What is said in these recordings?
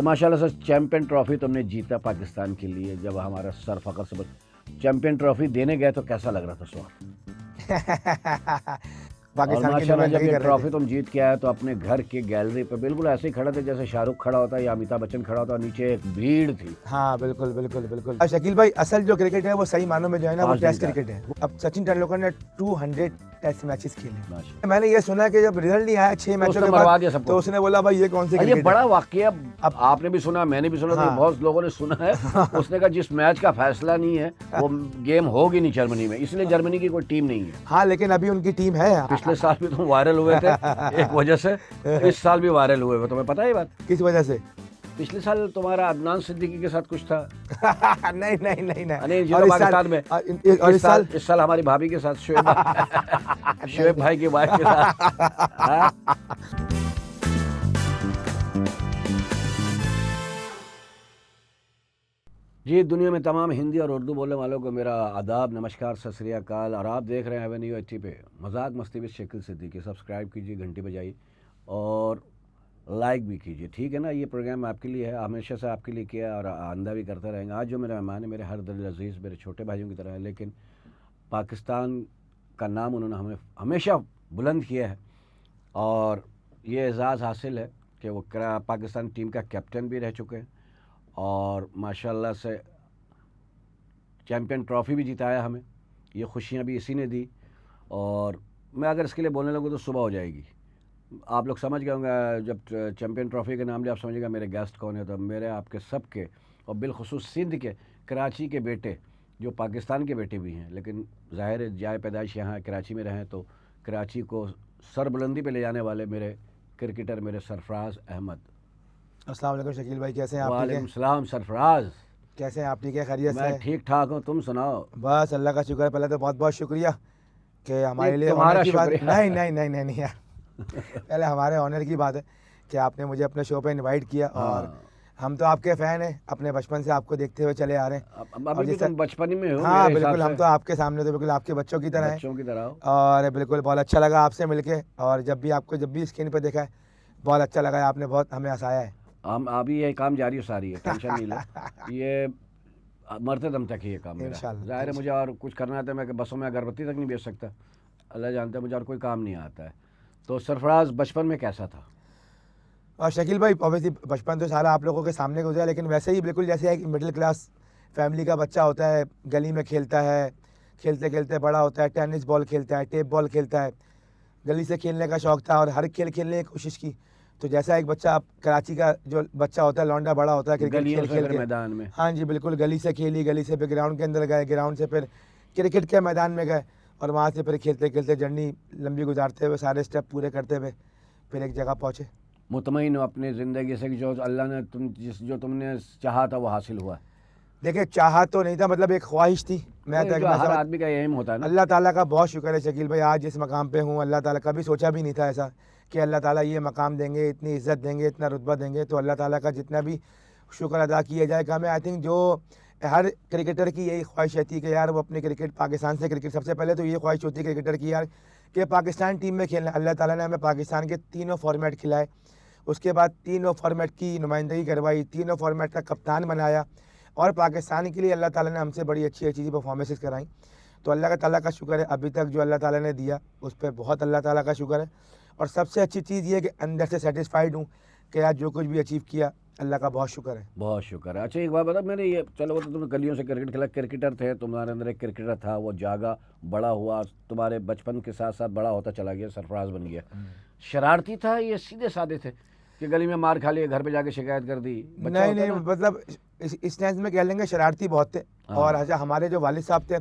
तो माशाल्लाह से चैंपियन ट्रॉफी तुमने जीता पाकिस्तान के लिए। जब हमारा सर फखर से चैंपियन ट्रॉफी देने गए तो कैसा लग रहा था उस वक्त? और पाकिस्तान की माशाल्लाह जब नुमाइंदगी ये कर रहे ट्रॉफी थे। तुम जीत के आए तो अपने घर के गैलरी पे बिल्कुल ऐसे ही खड़े थे जैसे शाहरुख खड़ा होता है या अमिताभ बच्चन खड़ा होता है, नीचे एक भीड़ थी। हाँ बिल्कुल बिल्कुल बिल्कुल। और शकील भाई, असल जो क्रिकेट है वो सही मानों में जो है ना वो 5 दिन टेस्ट का। क्रिकेट है। अब सचिन तेंदुलकर ने 200 टेस्ट मैचेस खेले। माशाल्लाह। मैंने ये सुना कि जब रिजल्ट नहीं आया 6 मैचों उसने के मरवा दिया बाद सबको। तो उसने बोला भाई ये कौन सी और ये क्रिकेट बड़ा है। वाकया अब आपने भी सुना, मैंने भी सुना, तो ये हाँ। बहुत लोगों ने सुना है। उसने कहा जिस मैच का फैसला नहीं है वो गेम होगी नहीं जर्मनी में, इसलिए जर्मनी की कोई टीम नहीं है। हाँ, लेकिन अभी उनकी टीम है। पिछले साल भी तुम वायरल हुए थे एक वजह से, इस साल भी वायरल हुए हो, तुम्हें पता है ये बात? किस वजह से? पिछले साल तुम्हारा अदनान सिद्दीकी के साथ कुछ था। नहीं नहीं नहीं नहीं। नहीं जी, और तो इस साल पाकिस्तान में और इस साल इस साल हमारी भाभी के साथ शोएब भाई की वाइफ के साथ। हाँ? जी, दुनिया में तमाम हिंदी और उर्दू बोलने वालों को मेरा आदाब, नमस्कार, सत श्री अकाल। और आप देख रहे हैं एवेन्यू 80 पे मजाक मस्ती विद शकील सिद्दीकी। सब्सक्राइब कीजिए, घंटी बजाइए और लाइक भी कीजिए, ठीक है ना। ये प्रोग्राम आपके लिए है, हमेशा से आपके लिए किया है और आंदा भी करते रहेंगे। आज जो मेरे मेहमान है मेरे हर दिल अजीज़, मेरे छोटे भाइयों की तरह है, लेकिन पाकिस्तान का नाम उन्होंने हमें हमेशा बुलंद किया है और ये एजाज़ हासिल है कि वो पाकिस्तान टीम का कैप्टन भी रह चुके हैं और माशाल्लाह से चैम्पियन ट्रॉफ़ी भी जिताया हमें। ये खुशियाँ भी इसी ने दी और मैं अगर इसके लिए बोलने लगूँ तो सुबह हो जाएगी। आप लोग समझ गए होंगे जब चैम्पियन ट्रॉफ़ी के नाम लिया, आप समझिएगा मेरे गेस्ट कौन है। तो मेरे आपके सब के और बिलखुसूस सिंध के, कराची के बेटे जो पाकिस्तान के बेटे भी हैं, लेकिन ज़ाहिर है जाए पैदाइश यहाँ कराची में रहें, तो कराची को सरबुलंदी पे ले जाने वाले मेरे क्रिकेटर मेरे सरफराज अहमद। अस्सलाम वालेकुम शकील भाई, कैसे हैं आप? ठीक वालेकुम है। सलाम सरफराज। कैसे हैं आप? ठीक है, खैरियत से मैं हैं? ठीक ठाक हूँ, तुम सुनाओ। बस अल्लाह का शुक्र है। पहले तो बहुत बहुत शुक्रिया कि हमारे नहीं, लिए ऑनर तुम्हारा की बात। शुक्रिया। नहीं नहीं नहीं नहीं नहीं यार। पहले हमारे ऑनर की बात है कि आपने मुझे अपने शो पे इनवाइट किया और हाँ, हम तो आपके फ़ैन हैं, अपने बचपन से आपको देखते हुए चले आ रहे हैं। अभी और भी जैसे तुम बचपन में हो हाँ मेरे हिसाब बिल्कुल, हम से, तो आपके सामने तो बिल्कुल आपके बच्चों की तरह हैं। बच्चों की तरह हो। और बिल्कुल बहुत अच्छा लगा आपसे मिलके, और जब भी स्क्रीन पर देखा है बहुत अच्छा लगा है, आपने बहुत हमें हंसाया है। हम अभी ये काम जारी और सारी है, टेंशन नहीं लो। ये मरते दम तक ही ये काम मेरा। इंशाल्लाह, ज़ाहिर है मुझे और कुछ करना है तो मैं बसों में अगरबत्ती तक नहीं बेच सकता, अल्लाह जानता है मुझे और कोई काम नहीं आता है। तो सरफराज बचपन में कैसा था? और शकील भाई, ऑब्वियसली बचपन तो सारा आप लोगों के सामने गुजरा, लेकिन वैसे ही बिल्कुल जैसे एक मिडिल क्लास फैमिली का बच्चा होता है, गली में खेलता है, खेलते खेलते बड़ा होता है, टेनिस बॉल खेलता है, टेप बॉल खेलता है। गली से खेलने का शौक़ था और हर खेल खेलने की कोशिश की। तो जैसा एक बच्चा, आप कराची का जो बच्चा होता है, लौंडा बड़ा होता है क्रिकेट गलियों खेल से खेल फिर के। मैदान में? हाँ जी बिल्कुल, गली से खेली, गली से फिर ग्राउंड के अंदर गए, ग्राउंड से फिर क्रिकेट के मैदान में गए और वहाँ से फिर खेलते खेलते जर्नी लंबी गुजारते हुए, सारे स्टेप पूरे करते हुए फिर एक जगह पहुँचे। मुतमईन हो अपनी ज़िंदगी से कि जो अल्लाह ने जो तुमने चाहा था वो हासिल हुआ? देखिए, चाहा तो नहीं था, मतलब एक ख्वाहिश थी। मैं जो हर आदमी का एम होता है ना। अल्लाह ताला का बहुत शुक्र है शकील भाई, आज जिस मकाम पे हूँ, अल्लाह ताला कभी सोचा भी नहीं था ऐसा कि अल्लाह ताला ये मकाम देंगे, इतनी इज़्ज़त देंगे, इतना रुतबा देंगे। तो अल्लाह ताला का जितना भी शुक्र अदा किया जाए कम है। आई थिंक जो हर क्रिकेटर की यही ख्वाहिश रहती है कि यार वो अपने क्रिकेट, पाकिस्तान से क्रिकेट, सबसे पहले तो ये ख्वाहिश होती है क्रिकेटर की यार कि पाकिस्तान टीम में खेलना। अल्लाह ताला ने हमें पाकिस्तान के तीनों फॉर्मेट खिलाए, उसके बाद तीनों फॉर्मेट की नुमाइंदगी करवाई, तीनों फॉर्मेट का कप्तान बनाया और पाकिस्तान के लिए अल्लाह ताला ने हमसे बड़ी अच्छी अच्छी परफॉर्मेंसेस कराई। तो अल्लाह ताला का शुक्र है, अभी तक जो अल्लाह ताला ने दिया उस पर बहुत अल्लाह ताला का शुक्र है। और सबसे अच्छी चीज़ ये कि अंदर से सेटिस्फाइड हूँ कि यार जो कुछ भी अचीव किया अल्लाह का बहुत शुक्र है। बहुत शुक्र है। अच्छा एक बात बता, मैंने ये, चलो वो तो तुमने गलियों से क्रिकेट खेला, क्रिकेटर थे, तुम्हारे अंदर एक क्रिकेटर था, वो जागा, बड़ा हुआ, तुम्हारे बचपन के साथ साथ बड़ा होता चला गया, सरफराज बन गया। शरारती था ये सीधे साधे थे कि गली में मार खा लिया, घर पे जाके शिकायत कर दी? बच्चा नहीं होता नहीं, ना। मतलब इस सेंस में कह लेंगे शरारती बहुत थे। हाँ। और अच्छा, हमारे जो वालिद साहब थे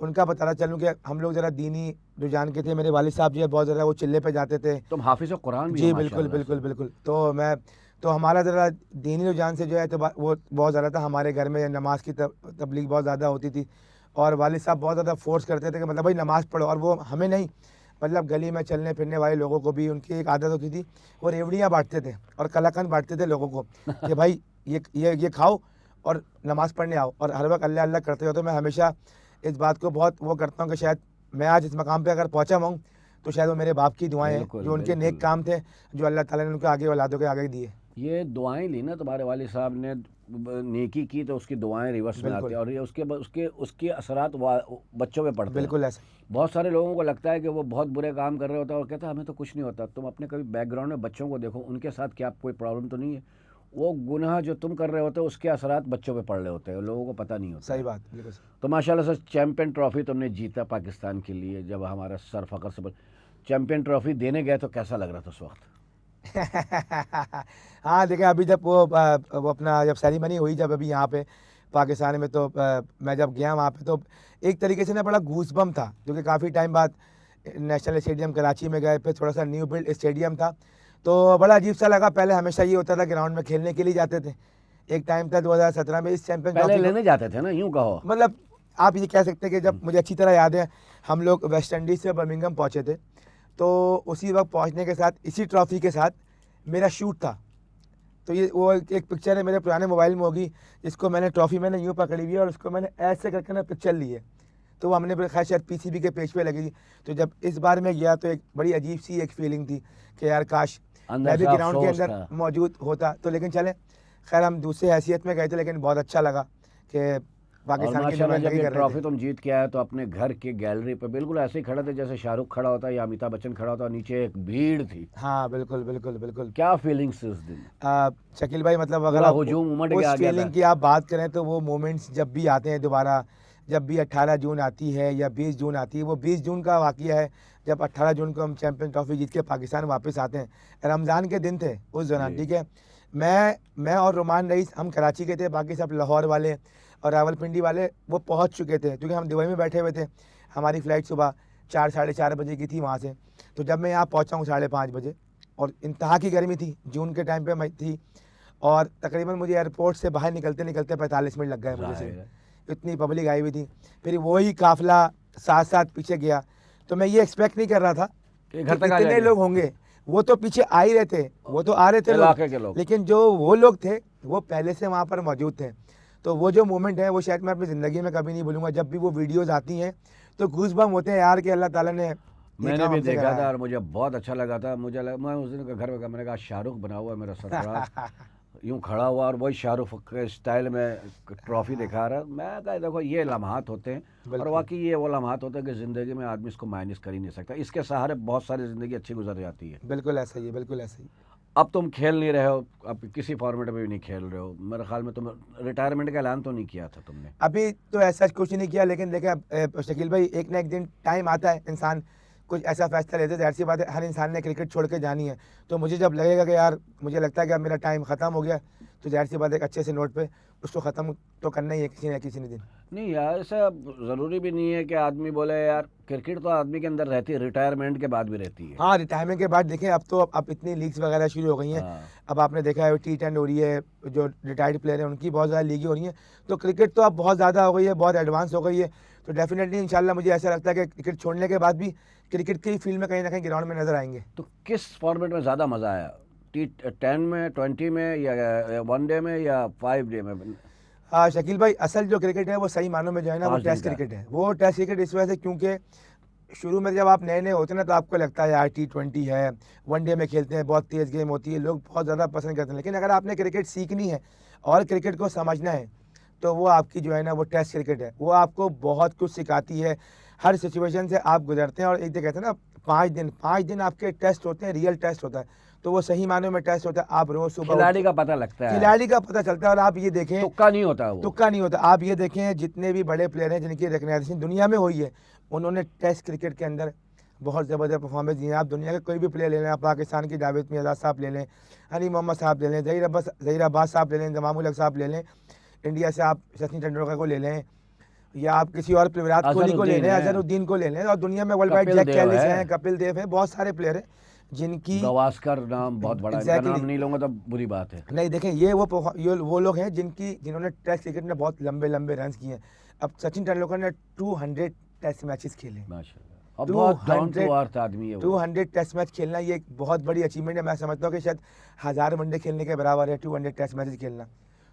उनका बताना चलूँ कि हम लोग ज़रा दीनी रुझान के थे। मेरे वालिद साहब जो है बहुत ज़्यादा वो चिल्ले पे जाते थे। तुम हाफिज़ कुरान भी हो जी बिल्कुल माशाल्लाह बिल्कुल से। बिल्कुल। तो हमारा ज़रा दीनी रुझान से जो है तो वो बहुत ज़्यादा था। हमारे घर में नमाज की तबलीग बहुत ज़्यादा होती थी और वालिद साहब बहुत ज़्यादा फोर्स करते थे कि मतलब भाई नमाज़ पढ़ो। और वो हमें नहीं, मतलब गली में चलने फिरने वाले लोगों को भी उनकी एक आदत होती थी, वो रेवड़ियाँ बांटते थे और कलाकंद बांटते थे लोगों को कि भाई ये खाओ और नमाज़ पढ़ने आओ। और हर वक्त अल्लाह अल्लाह करते हो। तो मैं हमेशा इस बात को बहुत वो करता हूँ कि शायद मैं आज इस मकाम पे अगर पहुँचा हूँ तो शायद वो मेरे बाप की दुआएं हैं, बिल्कुल जो उनके नेक बिल्कुल। काम थे, जो अल्लाह ताला ने उनके आगे औलादों के आगे दिए। ये दुआएं ली ना तुम्हारे वालिद साहब ने, नेकी की तो उसकी दुआएं रिवर्स में आती बिल्कुल है, और ये उसके असरात बच्चों पे पड़ते हैं। बिल्कुल ऐसा ही। बहुत सारे लोगों को लगता है कि वो बहुत बुरे काम कर रहे होता है और कहता है हमें तो कुछ नहीं होता। तुम अपने कभी बैकग्राउंड में बच्चों को देखो, उनके साथ क्या कोई प्रॉब्लम तो नहीं है? वो गुनाह जो तुम कर रहे होते हो उसके असरात बच्चों पे पड़ रहे होते हैं, लोगों को पता नहीं होता सही है। बात, बिल्कुल सही। तो माशाल्लाह से चैंपियन ट्रॉफी तुमने जीता पाकिस्तान के लिए। जब हमारा सर फखर से चैंपियन ट्रॉफी देने गए तो कैसा लग रहा था उस वक्त? हाँ, देखिए अभी जब वो अपना जब सेरेमनी हुई जब अभी यहाँ पे पाकिस्तान में, तो मैं जब गया वहाँ पे तो एक तरीके से ना बड़ा गूज़बम्प था, क्योंकि काफ़ी टाइम बाद नेशनल स्टेडियम कराची में गए, फिर थोड़ा सा न्यू बिल्ड स्टेडियम था, तो बड़ा अजीब सा लगा। पहले हमेशा ये होता था ग्राउंड में खेलने के लिए जाते थे, एक टाइम था 2017 में इस चैंपियन पहले ट्रॉफी को, लेने जाते थे ना, यूं कहो। मतलब आप ये कह सकते हैं कि जब मुझे अच्छी तरह याद है, हम लोग वेस्ट इंडीज़ से बर्मिंघम पहुँचे थे, तो उसी वक्त पहुँचने के साथ इसी ट्रॉफी के साथ मेरा शूट था। तो ये वो एक पिक्चर है मेरे पुराने मोबाइल में होगी, जिसको मैंने ट्रॉफी मैंने यूँ पकड़ी हुई है और उसको मैंने ऐसे करके ना पिक्चर ली है, तो वो हमने खैर शायद पीसीबी के पेज पे लगी थी। तो जब इस बार मैं गया तो एक बड़ी अजीब सी एक फीलिंग थी कि यार काश अंदर मैं भी से ग्राउंड के अफसोस अंदर था। मौजूद होता। तो लेकिन चले, खैर हम दूसरी हैसियत में गए थे, लेकिन बहुत अच्छा लगा कि और पाकिस्तान की माशाल्लाह जब नुमाइंदगी ये कर रहे थे। ट्रॉफी तुम जीत के आए तो अपने घर के गैलरी पे बिल्कुल ऐसे ही खड़े थे जैसे शाहरुख खड़ा होता है या अमिताभ बच्चन खड़ा होता है, और नीचे एक भीड़ थी। हाँ बिल्कुल बिल्कुल बिल्कुल। क्या फीलिंग्स थी उस दिन? शकील भाई, मतलब अगर पूरा आप हुजूम उमड़ के उस आ गया था। फीलिंग की आप बात करें तो वो मोमेंट्स जब भी आते हैं दोबारा, जब भी 18 जून आती है या 20 जून आती है, वो 20 जून का वाक़या है जब 18 जून को हम चैंपियन ट्रॉफी जीत के पाकिस्तान वापस आते हैं। रमज़ान के दिन थे उस दौरान, जी। ठीक है। मैं और रुमान रईस हम कराची के थे, बाकी सब लाहौर वाले और रावलपिंडी वाले वो पहुंच चुके थे, क्योंकि हम दुबई में बैठे हुए थे। हमारी फ़्लाइट सुबह 4 साढ़े 4 बजे की थी वहाँ से। तो जब मैं यहाँ पहुँचा हूँ 5:30 बजे, और इंतहा की गर्मी थी, जून के टाइम पे मैं थी, और तकरीबन मुझे एयरपोर्ट से बाहर निकलते निकलते 45 मिनट लग गए मुझे जाहिर सिर्फ, है। इतनी पब्लिक आई हुई थी। फिर वही काफ़िला साथ साथ पीछे गया, तो मैं ये एक्सपेक्ट नहीं कर रहा था कि कि घर तक आ इतने जाएंगे लोग होंगे। वो तो पीछे आ ही रहे थे, वो तो आ रहे थे लोग, इलाके के लोग। लेकिन जो वो लोग थे वो पहले से वहाँ पर मौजूद थे। तो वो जो मोमेंट है वो शायद मैं अपनी ज़िंदगी में कभी नहीं भूलूंगा। जब भी वो वीडियोज़ आती हैं तो गूज़बम्प होते हैं यार कि अल्लाह ताला ने ये मैंने काम भी हमसे देखा था कराया। और मुझे बहुत अच्छा लगा था। मैं उस दिन घर में गया, मैंने कहा शाहरुख बना हुआ है मेरा सरफराज, यूं खड़ा हुआ और वही शाहरुख के स्टाइल में ट्रॉफी दिखा रहा है। मैं कहा देखो ये लम्हात होते हैं, और बिल्कुल वाकई ये वो लम्हात होते हैं कि ज़िंदगी में आदमी इसको माइनस कर ही नहीं सकता। इसके सहारे बहुत सारी ज़िंदगी अच्छी गुजर जाती है। बिल्कुल ऐसा ही है, बिल्कुल ऐसा ही। अब तुम खेल नहीं रहे हो, अब किसी फॉर्मेट में भी नहीं खेल रहे हो। मेरे ख्याल में तुम रिटायरमेंट का ऐलान तो नहीं किया था तुमने? अभी तो ऐसा कुछ नहीं किया, लेकिन देखिए शकील भाई, एक ना एक दिन टाइम आता है, इंसान कुछ ऐसा फैसला लेते हैं, ज़ाहिर सी बात है हर इंसान ने क्रिकेट छोड़ के जानी है। तो मुझे जब लगेगा कि यार मुझे लगता है कि अब मेरा टाइम ख़त्म हो गया, तो ज़ाहिर सी बात है एक अच्छे से नोट पे उसको ख़त्म तो करना ही है किसी न किसी दिन। नहीं यार, ऐसा ज़रूरी भी नहीं है कि आदमी बोले यार। क्रिकेट तो आदमी के अंदर रहती है, रिटायरमेंट के बाद भी रहती है। हाँ, रिटायरमेंट के बाद देखें अब तो अब इतनी लीग्स वगैरह शुरू हो गई हैं। हाँ। अब आपने देखा है T10 हो रही है, जो रिटायर्ड प्लेयर हैं उनकी बहुत ज़्यादा लीगें हो रही हैं। तो क्रिकेट तो अब बहुत ज़्यादा हो गई है, बहुत एडवांस हो गई है। तो डेफिनेटली इंशाल्लाह मुझे ऐसा लगता है कि क्रिकेट छोड़ने के बाद भी क्रिकेट की फील्ड में कहीं ना कहीं ग्राउंड में नजर आएंगे। तो किस फॉर्मेट में ज़्यादा मज़ा आया? T10 में, 20 में, या वनडे में, या 5 डे में? हाँ शकील भाई, असल जो क्रिकेट है वो सही मानों में जो है ना वो 5 दिन टेस्ट का। क्रिकेट है। वो टेस्ट क्रिकेट इस वजह से क्योंकि शुरू में जब आप नए नए होते हैं ना, तो आपको लगता है यार T20 है, वनडे में खेलते हैं, बहुत तेज़ गेम होती है, लोग बहुत ज़्यादा पसंद करते हैं। लेकिन अगर आपने क्रिकेट सीखनी है और क्रिकेट को समझना है, तो वो आपकी जो है ना वो टेस्ट क्रिकेट है। वो आपको बहुत कुछ सिखाती है, हर सिचुएशन से आप गुजरते हैं। और एक तो कहते हैं ना 5 दिन आपके टेस्ट होते हैं, रियल टेस्ट होता है। तो वो सही मानों में टेस्ट होता है। आप रोज़ सुबह खिलाड़ी का पता लगता है, खिलाड़ी का पता चलता है। और आप ये देखें, तुक्का नहीं होता वो। तुक्का नहीं होता। आप ये देखें जितने भी बड़े प्लेयर हैं जिनकी रिकग्नाइजेशन दुनिया में हुई है, उन्होंने टेस्ट क्रिकेट के अंदर बहुत ज़बरदस्त परफॉर्मेंस दी है। आप दुनिया के कोई भी प्लेयर ले लें, आप पाकिस्तान की जावेद मियाँदाद साहब ले लें, हनी मोहम्मद साहब ले लें, ज़हीर अब्बास साहब ले लें, जमामुल हक साहब ले लें, इंडिया से आप सचिन तेंदुलकर को ले लें, या आप किसी और विराट कोहली को ले लें, अजहरुद्दीन को ले लें, और दुनिया में वर्ल्ड वाइड कपिल जैक देव कैलिस है। हैं, कपिल देव है, बहुत सारे प्लेयर हैं जिनकी गवास्कर नाम बहुत बड़ा है। इनका एग्जैक्टली नाम नहीं लूँगा तो बुरी बात है। नहीं। देखें ये वो लोग हैं जिन्होंने टेस्ट क्रिकेट में बहुत लंबे लंबे रन किए हैं। अब सचिन तेंदुलकर ने 200 टेस्ट मैचेस खेले। माशाल्लाह, और बहुत डाउन टू अर्थ आदमी है वो। 200 टेस्ट मैच खेलना ये एक बहुत बड़ी अचीवमेंट है। मैं समझता हूँ कि शायद 1000 वनडे खेलने के बराबर है 200 टेस्ट मैचेस खेलना।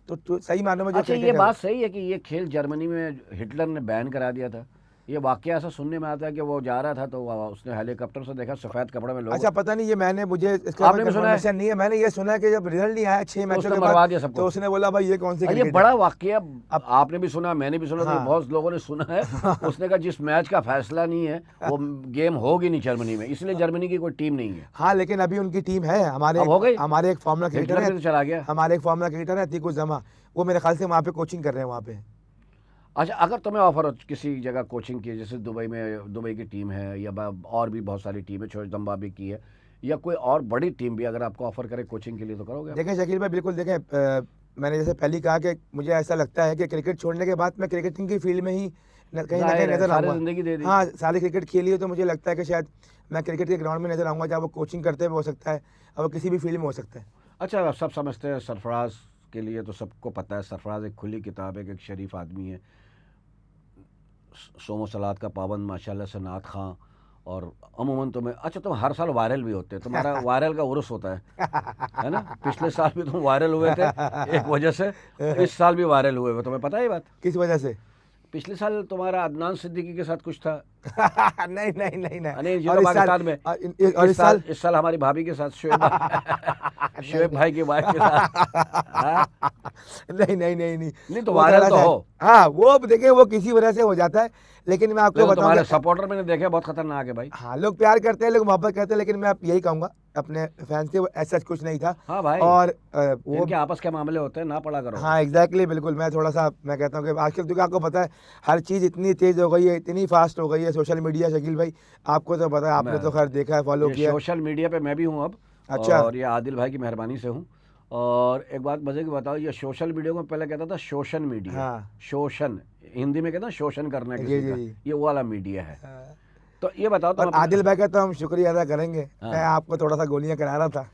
तो सही मानों में जो अच्छा, ये क्रिकेट है बात सही है कि ये खेल जर्मनी में हिटलर ने बैन करा दिया था? ये वाकया ऐसा सुनने में आता है कि वो जा रहा था तो उसने हेलीकॉप्टर से देखा सफ़ेद कपड़े में लोग। अच्छा पता नहीं, ये मैंने मुझे इसका आपने भी सुना है? कंफर्मेशन नहीं है। मैंने ये सुना है कि जब रिजल्ट नहीं आया 6 तो मैचों उसने के मरवा बाद दिया सबको। तो उसने बोला भाई ये कौन सी और ये क्रिकेट है। बड़ा वाकया अब आपने भी सुना, मैंने भी सुना, तो ये हाँ बहुत लोगों ने सुना है। उसने कहा जिस मैच का फैसला नहीं है वो गेम होगी नहीं जर्मनी में, इसलिए जर्मनी की कोई टीम नहीं है। हाँ, लेकिन अभी उनकी टीम है। अब हो गई, हमारे एक फॉर्मूला क्रिकेटर हिटलर है, भी तो चला गया। हमारे एक फॉर्मूला क्रिकेटर है अतीक जमा, वो मेरे ख्याल से वहाँ पे कोचिंग कर रहे हैं वहाँ पे। अच्छा, अगर तुम्हें ऑफर हो किसी जगह कोचिंग की, जैसे दुबई में, दुबई की टीम है या और भी बहुत सारी टीम है, छोटे जम्बावे की है या कोई और बड़ी टीम भी अगर आपको ऑफर करे कोचिंग के लिए तो करोगे आप? देखें शकील भाई, बिल्कुल देखें, मैंने जैसे पहले ही कहा कि मुझे ऐसा लगता है कि क्रिकेट छोड़ने के बाद मैं क्रिकेटिंग की फील्ड में ही कहीं ना कहीं जाहिर है, नजर सारी आऊँगा। जिंदगी दे दी। हाँ, सारी क्रिकेट खेली है तो मुझे लगता है कि शायद मैं क्रिकेट के ग्राउंड में नजर आऊँगा, चाहे वो कोचिंग करते हुए हो सकता है और वो किसी भी फील्ड में हो सकता है। अच्छा, सब समझते हैं सरफराज के लिए तो सबको पता है, सरफराज एक खुली किताब है, एक शरीफ आदमी है, सोमो सलाद का पाबंद माशाल्लाह से, नात खां। और अमूमन तुम्हें, अच्छा तुम हर साल वायरल भी होते हैं, तुम्हारा वायरल का उर्स होता है ना? पिछले साल भी तुम वायरल हुए थे एक वजह से, इस साल भी वायरल हुए हो, तुम्हें पता है ये बात? किस वजह से? पिछले साल तुम्हारा अदनान सिद्दीकी के साथ कुछ था। नहीं नहीं नहीं नहीं। नहीं, जी और तो इस साल पाकिस्तान में। और इस साल हमारी भाभी के साथ, शोएब भाई की वाइफ के साथ। हाँ? नहीं नहीं नहीं नहीं नहीं तो वो वायरल थोड़ा तो सा हो। हाँ, वो देखिए वो किसी वजह से हो जाता है, लेकिन मैं आपको लेकिन बताऊं तुम्हारे कि सपोर्टर मैंने देखे बहुत खतरनाक है भाई। हाँ, लोग प्यार करते हैं, लोग मोहब्बत करते हैं, लेकिन मैं आप यही कहूंगा अपने फैंस से, वो ऐसा कुछ नहीं था। हाँ भाई, और वो इनके आपस के मामले होते हैं, ना पड़ा करो। हाँ एग्जैक्टली, बिल्कुल। मैं थोड़ा सा मैं कहता हूँ कि आजकल क्योंकि आपको पता है हर चीज़ इतनी तेज़ हो गई है, इतनी फास्ट हो गई है सोशल मीडिया। शकील भाई आपको तो पता है, आपने मैं तो खैर देखा है, फॉलो ये किया है। सोशल मीडिया पे मैं भी हूँ अब। अच्छा। और ये आदिल भाई की मेहरबानी से हूँ। और एक बात मजे की बताओ, ये सोशल मीडिया को पहले कहता था सोशल मीडिया। हाँ शोषण, हिंदी में कहता है शोषण करना जी किसी जी का, जी। ये वो वाला मीडिया है। हाँ। तो ये बताओ तुम और आदिल भाई का तो हम शुक्रिया अदा करेंगे। हाँ। मैं आपको थोड़ा सा गोलियां करा रहा था।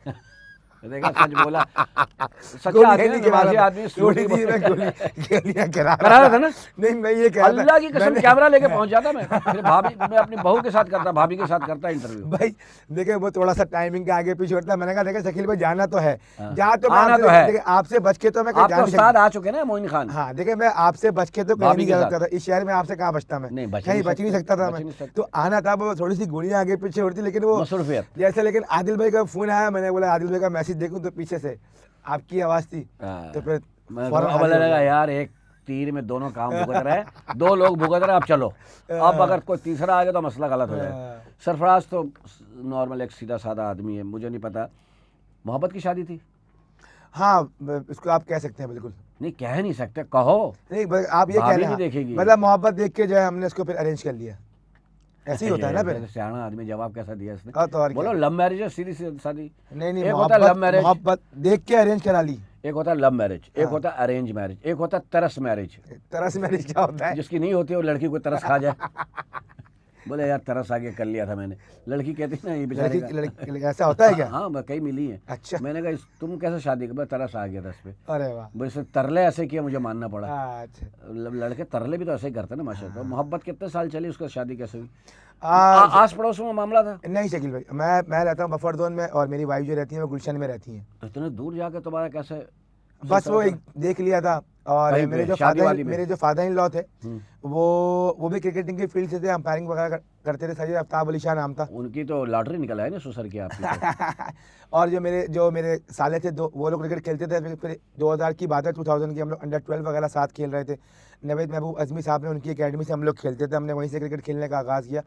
देखा, सच बोला, सच्चा गोलियां आदमी है, नहीं करा नमाजी रहा आदमी, था, झूठ थोड़ी नहीं सी मैं बोलेगा। गोलियां करा करा रहा रहा था। था ना? नहीं, मैं ये कह रहा था, अल्लाह की कसम, मैंने कैमरा लेके पहुंच जाता मैं, फिर भाभी, मैं अपनी बहू के साथ करता, भाभी के साथ करता इंटरव्यू। भाई देखे वो थोड़ा सा टाइमिंग के आगे पीछे होता है। मैंने कहा देखे शकील भाई जाना तो है, हाँ। जहाँ तो मैं आना आपसे तो है। देखिए, आपसे बच के तो मैं कहीं आपके जा नहीं उस्ताद सकता। आ चुके ना, मोइन खान। हाँ देखिए, मैं आपसे बच के तो कहीं भाभी नहीं के जा साथ। सकता था, इस शहर में आपसे कहाँ बचता मैं, नहीं, बच कहीं बच ही नहीं सकता था बच मैं। ही नहीं सकते। तो आना था, वो थोड़ी सी गोलियां आगे पीछे होती, लेकिन वो मसरूफियत। जैसे, लेकिन आदिल भाई का फोन आया, मैंने बोला आदिल भाई का मैसेज देखूं तो पीछे से आपकी आवाज थी, तो फिर मैं फौरन अब हाजिर हो लगा गया। यार, एक तीर में दोनों काम भुगत रहे हैं, दो लोग भुगत रहे हैं, अब चलो, अब अगर कोई तीसरा आ गया तो मसला गलत हो जाए। सरफराज तो नॉर्मल एक सीधा साधा आदमी है, मुझे नहीं पता मोहब्बत की शादी थी। हाँ, इसको आप कह सकते हैं बिल्कुल। नहीं, कह नहीं सकते, कहो। नहीं आप ये कह भाभी रहे नहीं हैं, देखेगी। मतलब मोहब्बत देख के जो है हमने इसको फिर अरेंज कर लिया, ऐसे ही होता है ना फिर। सियाना आदमी, जवाब कैसा दिया इसने? तो और बोलो क्या? लव मैरिज है, सीधी सी शादी। नहीं नहीं, एक होता है लव मैरिज, मोहब्बत देख के अरेंज करा ली। एक होता है लव मैरिज, एक हाँ। होता है अरेंज मैरिज, एक होता है तरस मैरिज। तरस मैरिज क्या होता है? जिसकी नहीं होती है वो लड़की को तरस खा जाए। बोले यार तरस आगे कर लिया था मैंने, लड़की कहती ना ये बेचारे का। लड़की ऐसा होता है क्या? हाँ, मैं कई मिली है। अच्छा। मैंने कहा तुम कैसे शादी कर, तरस आ गया था इस पे। अरे वाह। वैसे तरले ऐसे किया, मुझे मानना पड़ा। अच्छा। लड़के तरले भी तो ऐसे ही करते ना माशाल्लाह। तो मोहब्बत कितने साल चली, उसका शादी कैसे हुई? आज आस पड़ोस में मामला था? नहीं शकील भाई, मैं रहता हूँ बफर जोन में, और मेरी वाइफ जो रहती है वो गुलशन में रहती हैं। तो इतने दूर जाके तुम्हारा कैसे? बस वो एक देख लिया था। और कहीं मेरे पे, जो शादी-वादी में? मेरे जो फादर इन लॉ थे, हम्म। वो भी क्रिकेटिंग की फील्ड से थे, अंपायरिंग वगैरह करते थे। सैयद आफ्ताब अली शाह नाम था। उनकी तो लॉटरी निकल है ना सुसर की आपकी तो। और जो मेरे साले थे, दो वो लोग क्रिकेट खेलते थे। फिर 2000 की बात है, 2000 की, हम लोग अंडर 12 वगैरह साथ खेल रहे थे। नवेद महबूब अजमी साहब ने, उनकी एकेडमी से हम लोग खेलते थे। हमने वहीं से क्रिकेट खेलने का आगाज़ किया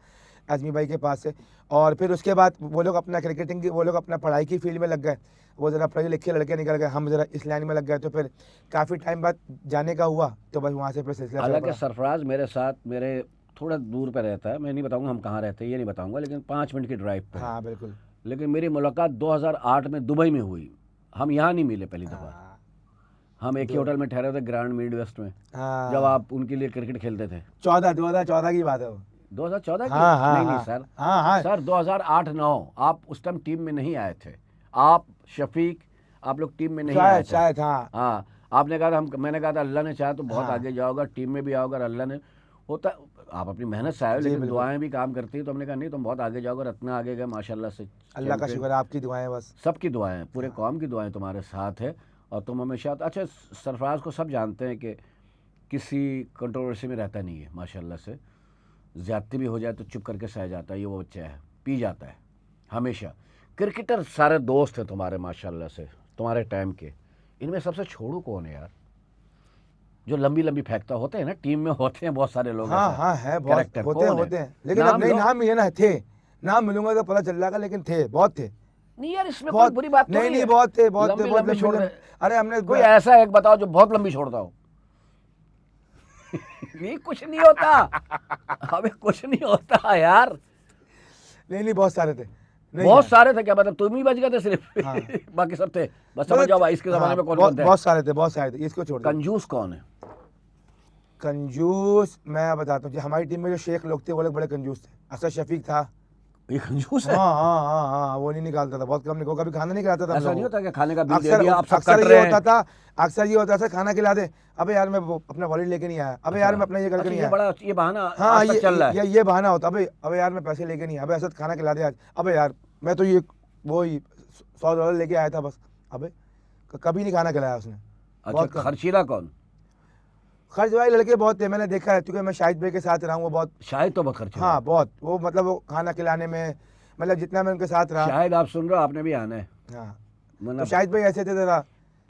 अजमी भाई के पास से। और फिर उसके बाद वो लोग अपना क्रिकेटिंग की, वो लोग अपना पढ़ाई की फील्ड में लग गए। वो ज़रा पढ़े लिखे लड़के निकल गए, हम ज़रा इस लाइन में लग गए। तो फिर काफ़ी टाइम बाद जाने का हुआ, तो बस वहाँ से फिर सिलसिला चल हालांकि पड़ा। सरफराज मेरे साथ, मेरे थोड़ा दूर पे रहता है, मैं नहीं बताऊंगा हम कहाँ रहते हैं, ये नहीं बताऊंगा, लेकिन 5 मिनट की ड्राइव पे है। हाँ बिल्कुल। लेकिन मेरी मुलाकात 2008 में दुबई में हुई। हम यहाँ नहीं मिले पहली दफ़ा। हाँ हम एक ही होटल में ठहरे थे, ग्रैंड मिड वेस्ट में, हाँ। जब आप उनके लिए क्रिकेट खेलते थे। 2014 की बात है वो। 2014 की? हाँ हाँ नहीं हाँ सर, हाँ हाँ। सर 2008-9 आप उस टाइम टीम में नहीं आए थे। आप, शफीक, आप लोग टीम में नहीं आए थे। शायद हाँ। हाँ, आपने कहा था, मैंने कहा था अल्लाह ने चाहा तो बहुत हाँ। आगे जाओगा, टीम में भी आओगे, और अल्लाह ने होता, आप अपनी मेहनत से आए हो, जी, लेकिन बिल्कुल। दुआएं भी काम करती है। तो हमने कहा नहीं, तुम बहुत आगे जाओगे, और इतना आगे गए माशाल्लाह से। अल्लाह का चैंपियन। शुक्र है, आपकी दुआएं बस। सबकी दुआएं, पूरे कौम की दुआएं तुम्हारे साथ है, और तुम हमेशा। अच्छा, सरफराज को सब जानते हैं कि किसी कंट्रोवर्सी में रहता नहीं है माशाल्लाह से, ज्यादती भी हो जाए तो चुप करके सह जाता है, ये वो बच्चा है, पी जाता है हमेशा। क्रिकेटर सारे दोस्त हैं तुम्हारे माशाल्लाह से, तुम्हारे टाइम के। इनमें सबसे छोड़ू कौन है यार, जो लंबी लंबी फेंकता? होते हैं ना, टीम में होते हैं बहुत सारे लोग हाँ ऐसा हाँ है, बहुत कैरेक्टर। होते हैं कौन होते है? हैं, लेकिन अब नाम नहीं, लो। नाम मिले ना, थे, नाम मिलूंगा तो पता चल जाएगा, लेकिन थे, बहुत थे, नहीं यार, इसमें कोई बहुत, बुरी बात नहीं थोड़ी नहीं, है। बहुत थे, बहुत थे, लंबी बहुत लंबी लंबी छोड़ दे। अरे हमने कोई ऐसा एक बताओ जो बहुत लंबी छोड़ता हो। नहीं, कुछ नहीं होता। अबे कुछ नहीं होता यार। नहीं नहीं, बहुत सारे थे, नहीं बहुत यार। सारे थे क्या, मतलब तुम ही बच गए थे सिर्फ? हाँ। बाकी सब थे। बस समझ जाओ भाई, इसके जमाने हाँ, में कौन बहुत कौन थे। बहुत सारे थे, बहुत सारे थे, इसको छोड़ दो। कंजूस कौन है? कंजूस मैं बताता हूँ, जो हमारी टीम में जो शेख लोग थे वो लोग बड़े कंजूस थे। असद शफीक था, ये कंजूस है? हाँ हाँ हाँ हाँ, वो नहीं निकालता था, बहुत कम निको, कभी खाना नहीं खिलाता था हम ऐसा लोगों नहीं को। होता कि खाने का बिल दे अक्सर दिया, आप सब अक्सर कट ये रहे होता हैं? था, अक्सर ये होता था, खाना खिला दे, अबे यार मैं वो अपना वॉलेट लेके नहीं आया, अबे यार मैं अपना ये करके अच्छा, नहीं ये आया। बड़ा ये बहाना हाँ, आज तक चल रहा है। ये बहाना होता, अबे अबे यार मैं पैसे लेके नहीं आया, अबे असद खाना खिला दे आज, अबे यार मैं तो ये वो ही $100 लेके आया था बस। अबे कभी नहीं खाना खिलाया उसने, अच्छा, बहुत कम। खर्चीला कौन? खर्च वाले लड़के बहुत थे, मैंने देखा है, क्योंकि मैं शाहिद भाई के साथ रहा हूँ, वो बहुत, शायद तो बहुत खर्चीला हाँ है। बहुत, वो मतलब वो खाना खिलाने में, मतलब जितना मैं उनके साथ रहा। शायद आप सुन रहे हो, आपने भी आना है। हाँ, तो मतलब शाहिद भाई ऐसे थे जरा,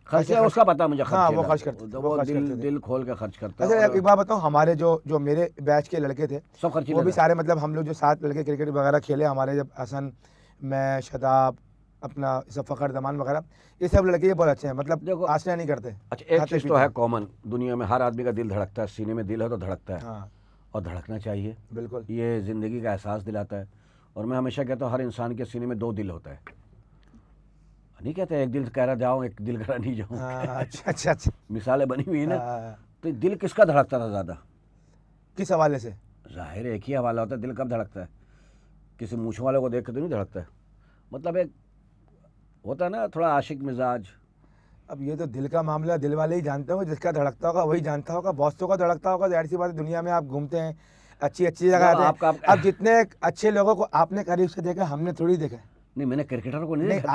खर्चा उसका पता मुझे, हाँ वो खर्चीला खर्च करते थे, तो वो वो खर्च दिल करते थे। दिल खोल के खर्च करता है। अच्छा और एक बात बताऊँ, हमारे जो जो मेरे बैच के लड़के थे, सब वो खर्चीले भी थे। सारे, मतलब हम लोग जो 7 लड़के क्रिकेट वगैरह खेले हमारे, जब हसन, मैं, शदाब, अपना सब फ़खर जमान वगैरह, ये सब लड़के ये बहुत अच्छे हैं, मतलब देखो, आशना नहीं करते। अच्छा एक खाते चीज़ तो पीते है हैं। कॉमन, दुनिया में हर आदमी का दिल धड़कता है, सीने में दिल है तो धड़कता है, हाँ और धड़कना चाहिए। बिल्कुल। ये ज़िंदगी का एहसास दिलाता है। और मैं हमेशा कहता हूँ, हर इंसान के सीने में 2 दिल होता है। नहीं कहते एक दिल कह रहा जाऊँ, एक दिल कह रहा नहीं जाऊँ। हाँ अच्छा अच्छा अच्छा। मिसालें बनी हुई है ना। हाँ, तो दिल किसका धड़कता था ज़्यादा? किस हवाले से? जाहिर है एक ही हवाला होता है, दिल कब धड़कता है? किसी मूँछ वाले को देख के तो नहीं धड़कता है। मतलब एक होता है ना थोड़ा आशिक मिजाज। अब ये तो दिल का मामला दिल वाले ही जानते होंगे, जिसका धड़कता होगा वही जानता होगा, बहुतों का धड़कता होगा, जाहिर सी बात है, दुनिया में आप घूमते हैं, अच्छी अच्छी जगह आते हैं, अब जितने अच्छे लोगों को आपने करीब से देखा, हमने थोड़ी देखा। नहीं, मैंने क्रिकेटर को नहीं नहीं, देखा।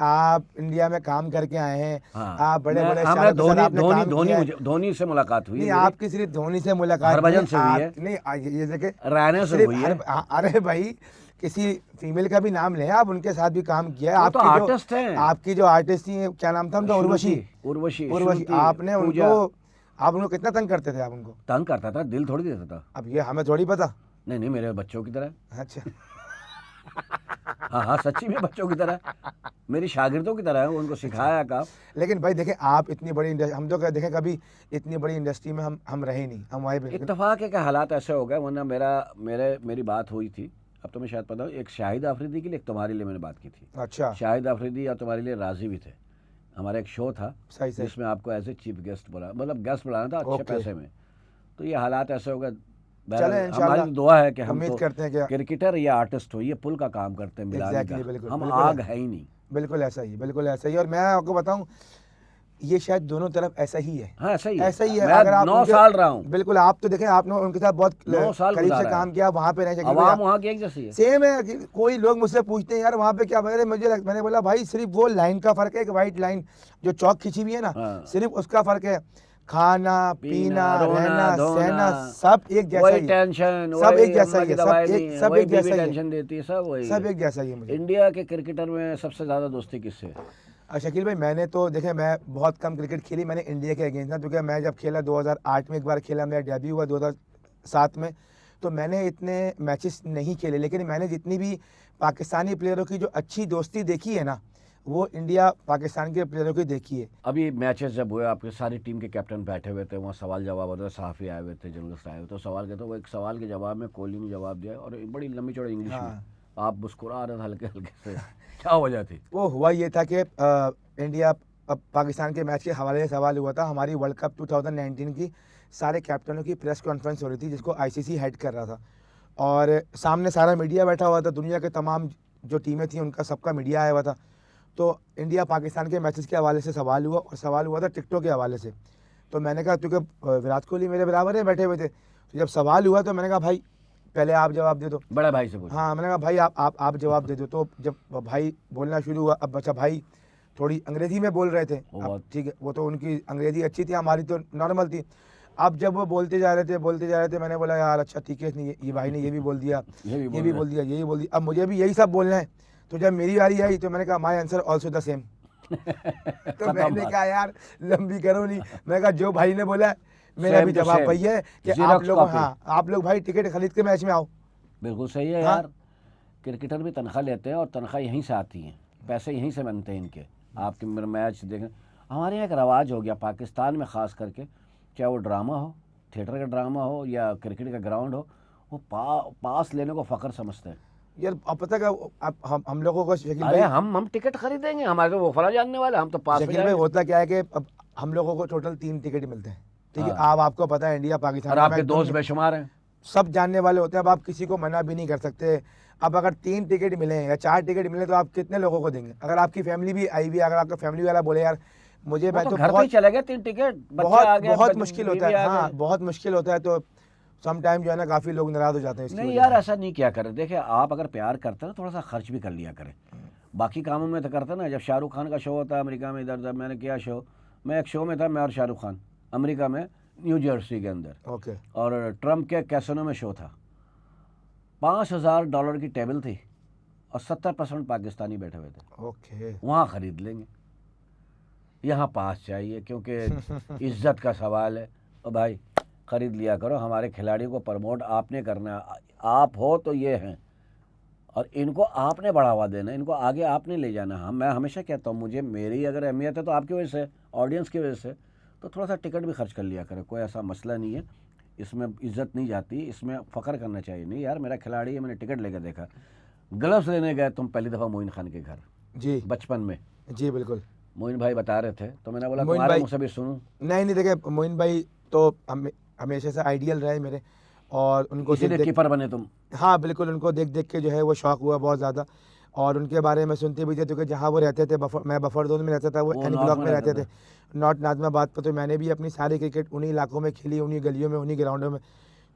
आप इंडिया में काम करके आए हैं, हाँ, आप बड़े बड़े मैं स्टारों के साथ धोनी आपने धोनी काम धोनी किया है। मुझे धोनी से मुलाकात हुई नहीं, है मेरी। आपकी सिर्फ धोनी से मुलाकात हरभजन नहीं, से हुई है। नहीं ये देखे, रैना से सिर्फ हुई है। अरे भाई, किसी फीमेल का भी नाम लें, आप उनके साथ भी काम किया है। वो तो आपकी जो आर्टिस्ट हैं। आपकी जो आर्टिस्ट थी, क्या नाम था उनका? उर्वशी। उर्वशी, उर्वशी, श्रुति, आपने पूजा। उनको, आप उनको कितना तंग करते थे आप उनको? तंग करता था, दिल थोड़ी देता था। अब ये हमें थोड़ी पता। नहीं नहीं, मेरे बच्चों की तरह। अच्छा हाँ हाँ, सच्ची में बच्चों की तरह, मेरी शागिर्दों की तरह है, उनको सिखाया काम। लेकिन भाई देखें, आप इतनी बड़ी इंडस्ट्री, हम तो देखें कभी इतनी बड़ी इंडस्ट्री में हम रहे नहीं, हम वहीं पे। इत्तेफाक है कि हालात ऐसे हो गए, वरना मेरी बात हुई थी। अब तुम्हें शायद पता हो, एक शाहिद आफरीदी के लिए, एक तुम्हारे लिए मैंने बात की थी। अच्छा, शाहिद आफरीदी या तुम्हारे लिए राजी भी थे। हमारा एक शो था सही सही। जिसमें आपको एज ए चीफ गेस्ट बुला, मतलब गेस्ट बुलाना था अच्छे ओके। पैसे में। तो ये हालात ऐसे हो गए। चलें बहरहाल, इंशाल्लाह, हमारी तो दुआ है कि हम उम्मीद तो करते हैं कि क्रिकेटर या आर्टिस्ट हो, ये पुल का काम करते हैं मिलाने एग्जैक्टली, का। बिल्कुल हम बिल्कुल आग है ही नहीं। बिल्कुल ऐसा ही, बिल्कुल ऐसा ही। और मैं आपको बताऊं, ये शायद दोनों तरफ ऐसा ही है। हाँ, ऐसा ही है। ऐसा ही है। मैं अगर आप 9 साल रहा हूँ। बिल्कुल, आप तो देखें, आपने उनके साथ बहुत 9 साल करीब से गुजारा काम है। किया, वहाँ पे नहीं आवाम वहाँ की एक जैसी है। सेम है कि कोई लोग मुझसे पूछते हैं यार वहाँ पे क्या वगैरह, मैंने बोला भाई सिर्फ वो लाइन का फर्क है, एक वाइट लाइन जो चौक खींची हुई है ना, हाँ। सिर्फ उसका फर्क है। खाना पीना रोना, रहना धोना, सहना सब एक जैसा वही ही है। टेंशन, सब वही एक जैसा अम्मा ही की है, दवाई नहीं है, सब वही एक बीवी जैसा ही है, टेंशन देती है, सब वही सब है। एक जैसा ही है मुझे। इंडिया के क्रिकेटर में सबसे ज़्यादा दोस्ती किससे है? शकील भाई, मैंने तो देखे, मैं बहुत कम क्रिकेट खेली मैंने इंडिया के अगेंस्ट ना, क्योंकि मैं जब खेला 2008 में एक बार खेला, मेरा डेब्यू हुआ 2007 में, तो मैंने इतने मैचेस नहीं खेले, लेकिन मैंने जितनी भी पाकिस्तानी प्लेयरों की जो अच्छी दोस्ती देखी है ना, वो इंडिया पाकिस्तान के प्लेयरों की देखी है। अभी मैचेस जब हुए, आपके सारी टीम के कैप्टन बैठे हुए थे, वहाँ सवाल जवाब होता है, सहाफ़ी आए हुए थे, जर्नलिस्ट आए हुए थे, तो सवाल कहते वो एक सवाल के जवाब में कोहली ने जवाब दिया, और एक बड़ी लंबी चौड़ी इंग्लिश में। आप मुस्कुरा रहे थे हल्के हल्के से, क्या वजह थी? वो हुआ ये था कि इंडिया पाकिस्तान के मैच के हवाले से सवाल हुआ था। हमारी वर्ल्ड कप 2019 की सारे कैप्टनों की प्रेस कॉन्फ्रेंस हो रही थी, जिसको आईसीसी हेड कर रहा था, और सामने सारा मीडिया बैठा हुआ था, दुनिया के तमाम जो टीमें थी उनका सबका मीडिया आया हुआ था। तो इंडिया पाकिस्तान के मैचेस के हवाले से सवाल हुआ, और सवाल हुआ था टिकटों के हवाले से। तो मैंने कहा, क्योंकि विराट कोहली मेरे बराबर है बैठे हुए थे, तो जब सवाल हुआ तो मैंने कहा भाई पहले आप जवाब दे दो। बड़े भाई से पूछा। हाँ, मैंने कहा भाई आप जवाब दे दो। तो जब भाई बोलना शुरू हुआ, अब अच्छा भाई थोड़ी अंग्रेज़ी में बोल रहे थे, अब ठीक है, वो तो उनकी अंग्रेज़ी अच्छी थी, हमारी तो नॉर्मल थी। अब जब वो बोलते जा रहे थे, मैंने बोला यार अच्छा ठीक है, ये भाई ने ये भी बोल दिया, ये ये भी बोल दिया, ये भी बोल दिया, अब मुझे भी यही सब बोलना है। तो जब मेरी बारी आई तो मैंने कहा my answer also the same. तो मैंने कहा यार लंबी करो नहीं, मैंने कहा जो भाई ने बोला है मेरा Same भी to जवाब same. वही है कि आप Xerox लोग, copy. हाँ आप लोग भाई टिकट खरीद के मैच में आओ। बिल्कुल सही है हाँ। यार। क्रिकेटर भी तनख्वाह लेते हैं और तनख्वाह यहीं से आती है, पैसे यहीं से बनते हैं इनके। आपके मैच देखें, हमारे यहाँ एक रवाज हो गया पाकिस्तान में ख़ास करके, चाहे वो ड्रामा हो, थिएटर का ड्रामा हो या क्रिकेट का ग्राउंड हो, वो पास लेने को फ़ख्र समझते हैं। यार अब पता क्या, अब हम लोगों को शकील अरे भाई, हम टिकट खरीदेंगे, हमारे तो वो फला जानने वाले, हम तो पास में शकील भाई जाएंगे। होता क्या है कि अब हम लोगों को टोटल 3 टिकट मिलते हैं, ठीक है। हाँ। अब आपको पता है इंडिया पाकिस्तान और का आपके मैच दोस्त बेशुमार हैं। सब जानने वाले होते हैं। अब आप किसी को मना भी नहीं कर सकते। अब अगर 3 टिकट मिले या 4 टिकट मिले तो आप कितने लोगों को देंगे? अगर आपकी फैमिली भी आई हुई है, अगर आपका फैमिली वाला बोले यार मुझे, वो मैं तो तो घर पे ही बहुत चले गए 3 टिकट, बच्चा आ गया, बहुत मुश्किल होता बीवी है। आ हाँ गई। बहुत मुश्किल होता है, तो सम टाइम जो है ना काफ़ी लोग नाराज़ हो जाते हैं इसकी नहीं वजह यार, से। ऐसा नहीं किया करें। देखिए आप अगर प्यार करते हैं ना, थोड़ा सा खर्च भी कर लिया करें। बाकी कामों में तो करते ना, जब शाहरुख खान का शो होता है अमेरिका में, इधर उधर मैंने किया शो, मैं एक शो में था, मैं और शाहरुख खान अमेरिका में, न्यू जर्सी के अंदर, ओके और ट्रम्प के कैसिनो में शो था। $5000 की टेबल थी और 70% पाकिस्तानी बैठे हुए थे। ओके वहाँ ख़रीद लेंगे, यहाँ पास चाहिए क्योंकि इज्जत का सवाल है। और भाई ख़रीद लिया करो, हमारे खिलाड़ियों को प्रमोट आपने करना है, आप हो तो ये हैं, और इनको आपने बढ़ावा देना है, इनको आगे आपने ले जाना है। मैं हमेशा कहता हूँ, मुझे मेरी अगर अहमियत है तो आपकी वजह से, ऑडियंस की वजह से, तो थोड़ा सा टिकट भी खर्च कर लिया करें, कोई ऐसा मसला नहीं है। इसमें इज्जत नहीं जाती, इसमें फ़ख्र करना चाहिए। नहीं यार मेरा खिलाड़ी है, मैंने टिकट लेकर देखा। ग्लव्स लेने गए तुम पहली दफ़ा मोइन खान के घर जी बचपन में, जी बिल्कुल। मोइन भाई बता रहे थे, तो मैंने बोला मोइन तुम्हारे भाई, मुँह से भी सुनूं। नहीं देखे, मोइन भाई तो हमेशा से आइडियल रहे मेरे, और उनको इसीलिए देख कीपर बने तुम। हाँ बिल्कुल, उनको देख देख के जो है वो शौक हुआ बहुत ज़्यादा। और उनके बारे में सुनते भी थे, क्योंकि जहाँ वो रहते थे, मैं बफर जोन में रहता था, वो वो एन नॉर्थ ब्लॉक में में रहते रहता थे, नॉर्थ नाज़िमाबाद पर। तो मैंने भी अपनी सारी क्रिकेट उन्हीं इलाकों में खेली, उन्हीं गलियों में, उन्हीं ग्राउंडों में।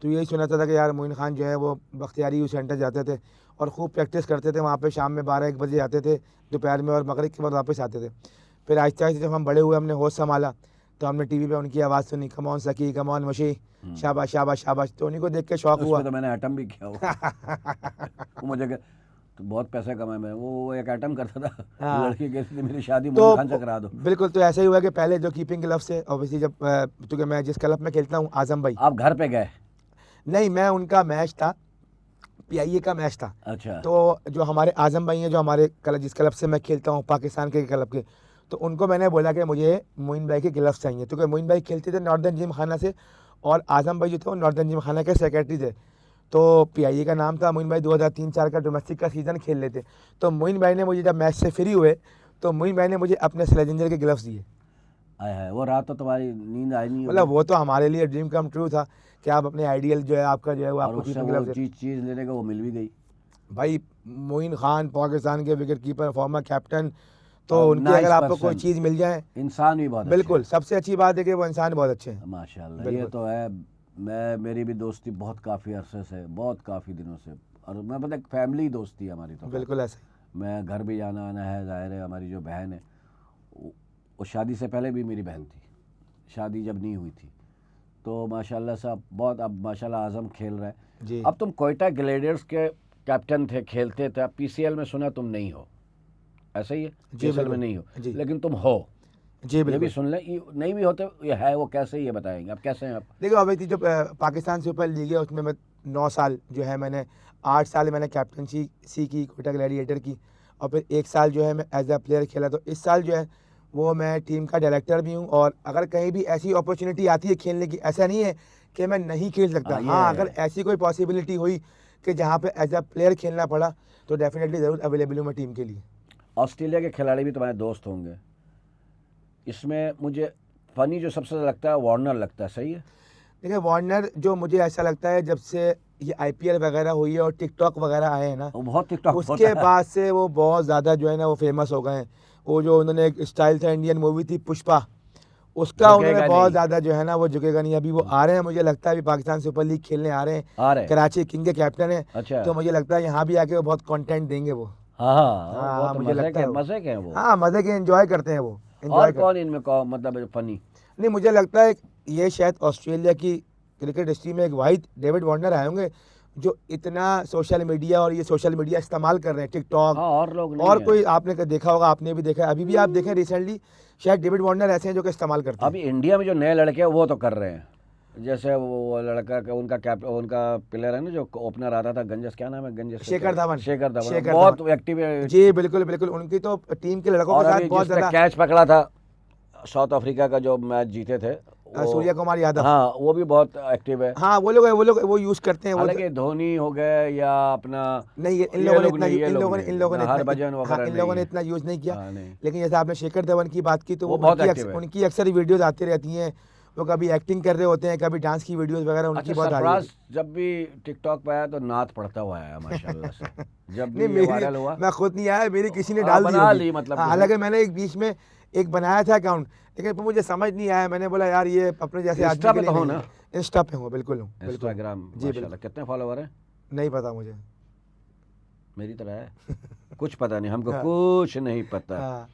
तो यही सुना था कि यार मोइन खान जो है वो बख्तियारी यूथ सेंटर जाते थे और खूब प्रैक्टिस करते थे वहाँ पे। शाम में 12-1 बजे आते थे दोपहर में, और मगरिब के बाद वापस आते थे। फिर आहिस्ता आहिस्ता जब हम बड़े हुए, हमने होश संभाला, तो हमने टीवी पे उनकी आवाज़ सुनी, कम ऑन सकी, कम ऑन मुशी, शाबाश शाबाश शाबाश। तो उन्हीं को देख के शौक हुआ। उसमें तो मैंने एटम भी किया वो मुझे तो बहुत पैसा कमाए मैं, वो एक एटम करता था। हाँ। लड़की कहती थी मेरी शादी तो मोइन खान से करा दो। बिल्कुल, तो ऐसा ही हुआ कि पहले जो कीपिंग क्लब से, ऑब्वियसली जब क्योंकि मैं जिस क्लब में खेलता हूँ, आजम भाई, आप घर पे गए? नहीं मैं उनका मैच था, PIA का मैच था। अच्छा। तो जो हमारे आजम भाई हैं, जो हमारे क्लब, जिस क्लब से मैं खेलता हूँ, पाकिस्तान के क्लब के, तो उनको मैंने बोला कि मुझे मोइन भाई के ग्लव्स चाहिए, क्योंकि मोइन भाई खेलते थे नॉर्दर्न जिम खाना से, और आजम भाई जो थे वो नॉर्दर्न जिम खाना के सेक्रेटरी थे। तो PIA का नाम था, मोइन भाई 2003-04 का डोमेस्टिक का सीज़न खेल लेते। तो मोइन भाई ने मुझे, जब मैच से फ्री हुए, तो मोइन भाई ने मुझे अपने स्लेजेंजर के ग्लव्स दिए। आया है वो रात, तो तुम्हारी नींद आई नहीं मतलब होगी। वो तो हमारे लिए ड्रीम कम ट्रू था कि आप अपने आइडियल जो है आपका जो है वो और आपको उससे कीपिंग वो ग्लव्स। चीज़ लेने का वो मिल भी गई। भाई मोइन खान पाकिस्तान के विकेट कीपर, फॉर्मर कैप्टन, तो और उनकी nice अगर आपको कोई person। चीज़ मिल जाए, इंसान भी बहुत बिल्कुल सबसे अच्छी बात है कि वो इंसान बहुत अच्छे हैं। माशाल्लाह। ये बिल्कुल। तो है। मेरी भी दोस्ती बहुत काफ़ी अरसे से, बहुत काफ़ी दिनों से, और मैं पता फैमिली दोस्ती है हमारी तो। बिल्कुल ऐसे ही। मैं घर भी जाना आना है, ज़ाहिर है। हमारी जो बहन है वो शादी से पहले भी मेरी बहन थी, शादी जब नहीं हुई थी। तो माशाल्लाह साहब बहुत, अब माशाल्लाह आज़म खेल रहा है जी अब तुम कोयटा ग्लेडियर्स के कैप्टन थे, खेलते थे। अब PCL में सुना तुम नहीं हो, ऐसा ही है? जी PSL में बिल्कुल। नहीं हो, जी लेकिन तुम हो, जी ये भी बिल्कुल। सुन ले। नहीं भी होते ये है, वो कैसे ये बताएंगे आप कैसे हैं आप? देखो अभी जो पाकिस्तान सुपर लीग है, उसमें मैं 9 साल जो है, मैंने 8 साल मैंने कैप्टनसी की कोयटा ग्लैडिएटर की, और फिर 1 साल जो है मैं एज अ प्लेयर खेला। तो इस साल जो है वो मैं टीम का डायरेक्टर भी हूँ, और अगर कहीं भी ऐसी अपॉर्चुनिटी आती है खेलने की, ऐसा नहीं है कि मैं नहीं खेल सकता। हाँ, ये हाँ है। अगर ऐसी कोई पॉसिबिलिटी हुई कि जहाँ पे एज अ प्लेयर खेलना पड़ा, तो डेफिनेटली ज़रूर अवेलेबल हूँ मैं टीम के लिए। ऑस्ट्रेलिया के खिलाड़ी भी तुम्हारे दोस्त होंगे। इसमें मुझे फ़नी जो सबसे ज़्यादा लगता है वार्नर लगता है, सही है? देखिए वार्नर, जो मुझे ऐसा लगता है जब से ये IPL वगैरह हुई है और टिकटॉक वगैरह आए हैं ना, वो बहुत टिकटॉक उसके बाद से वो बहुत ज़्यादा जो है ना वो फेमस हो गए हैं। वो जो उन्होंने एक स्टाइल था, इंडियन मूवी थी पुष्पा, उसका उन्होंने झुकेगा बहुत नहीं। ज़्यादा जो है ना वो झुकेगा नहीं। अभी वो आ रहे हैं, मुझे लगता है अभी पाकिस्तान सुपर लीग खेलने आ रहे हैं, आ रहे हैं। कराची किंग के कैप्टन है। अच्छा। तो मुझे लगता है यहाँ भी आके वो बहुत कंटेंट देंगे वो। हाँ हाँ, हाँ बहुत मुझे लगता है वो। मज़े के हैं वो। हाँ मज़े के एंजॉय करते हैं वो, और एंजॉय कर। कौन इनमें मतलब फ़नी? नहीं मुझे लगता है ये शायद ऑस्ट्रेलिया की क्रिकेट हिस्ट्री में एक वाहिद डेविड वार्नर आए होंगे जो इतना सोशल मीडिया और ये सोशल मीडिया इस्तेमाल कर रहे हैं, टिकटॉक हाँ, और लोग नहीं और है। कोई आपने देखा होगा, आपने भी देखा है, अभी भी आप देखें रिसेंटली शायद डेविड वार्नर ऐसे हैं जो कि इस्तेमाल करते हैं। अभी इंडिया में जो नए लड़के हैं वो तो कर रहे हैं, जैसे वो लड़का उनका प्लेयर है ना जो ओपनर आता था, गंजस, क्या नाम है गंजस, शेखर धवन। शेखर धवन शेखर बहुत एक्टिव है। जी बिल्कुल बिल्कुल, उनकी तो टीम के लड़कों और के साथ अभी बहुत जिसने ज़्यादा कैच पकड़ा था साउथ अफ्रीका का जो मैच जीते थे, सूर्य कुमार यादव, हाँ वो भी बहुत एक्टिव है। हाँ वो लोग वो यूज़ करते हैं वो। हालांकि धोनी हो गए या अपना नहीं इन ये लोगों ने लोग इतना नहीं, ये इन लोग लोगों ने नहीं, इन लोगों ने इतना हरभजन हाँ, वगैरह इन लोगों ने नहीं। इतना यूज़ नहीं किया। हाँ, नहीं। लेकिन जैसे आपने शेखर धवन की बात की तो वो बहुत उनकी active है। उनकी अक्सर वीडियोज आती रहती हैं, वो कभी एक्टिंग कर रहे होते हैं, कभी डांस की वीडियोज वगैरह उनकी अच्छा, बहुत आ रही सरफराज जब भी टिकटॉक पे आया तो नात पढ़ता हुआ आया माशाल्लाह से, जब भी नहीं ये वायरल हुआ। मैं खुद नहीं आया, मेरी किसी ने हाँ, डाल दी बना होगी। ली मतलब हाँ, किसी हालांकि मैंने एक बीच में एक बनाया था अकाउंट, लेकिन फिर मुझे समझ नहीं आया, मैंने बोला यार ये अपने जैसे इंस्टा आदमी पे के तो लिए हो नहीं ना? है। इंस्टा पे हूँ, बिल्कुल हूँ, बिल्कुल इंस्टाग्राम जी माशाल्लाह कितने फॉलोवर हैं? नहीं पता मुझे। मेरी तरह है कुछ पता नहीं हमको, हाँ। कुछ नहीं पता। हाँ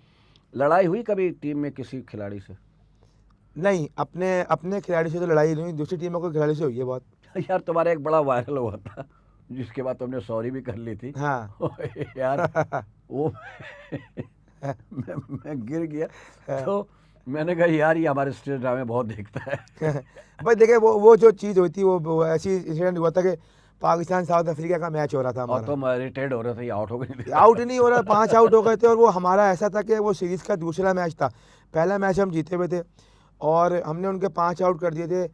लड़ाई हुई कभी टीम में किसी खिलाड़ी से? नहीं, अपने अपने खिलाड़ी से तो लड़ाई नहीं हुई, दूसरी टीमों के खिलाड़ी से हुई है बहुत। यार तुम्हारा एक बड़ा वायरल हुआ था जिसके बाद तुमने सॉरी भी कर ली थी। हाँ यार वो मैं गिर गया तो मैंने कहा यार ये हमारे स्टेज ड्रामे बहुत देखता है। बस देखिए वो जो चीज़ हुई थी वो ऐसी इंसिडेंट हुआ था कि पाकिस्तान साउथ अफ्रीका का मैच हो रहा था और हमारा, तुम रिटायर्ड हो रहे थे, आउट हो गए थे। आउट नहीं हो रहा, 5 आउट हो गए थे और वो हमारा ऐसा था कि वो सीरीज़ का दूसरा मैच था, पहला मैच हम जीते हुए थे और हमने उनके 5 आउट कर दिए थे,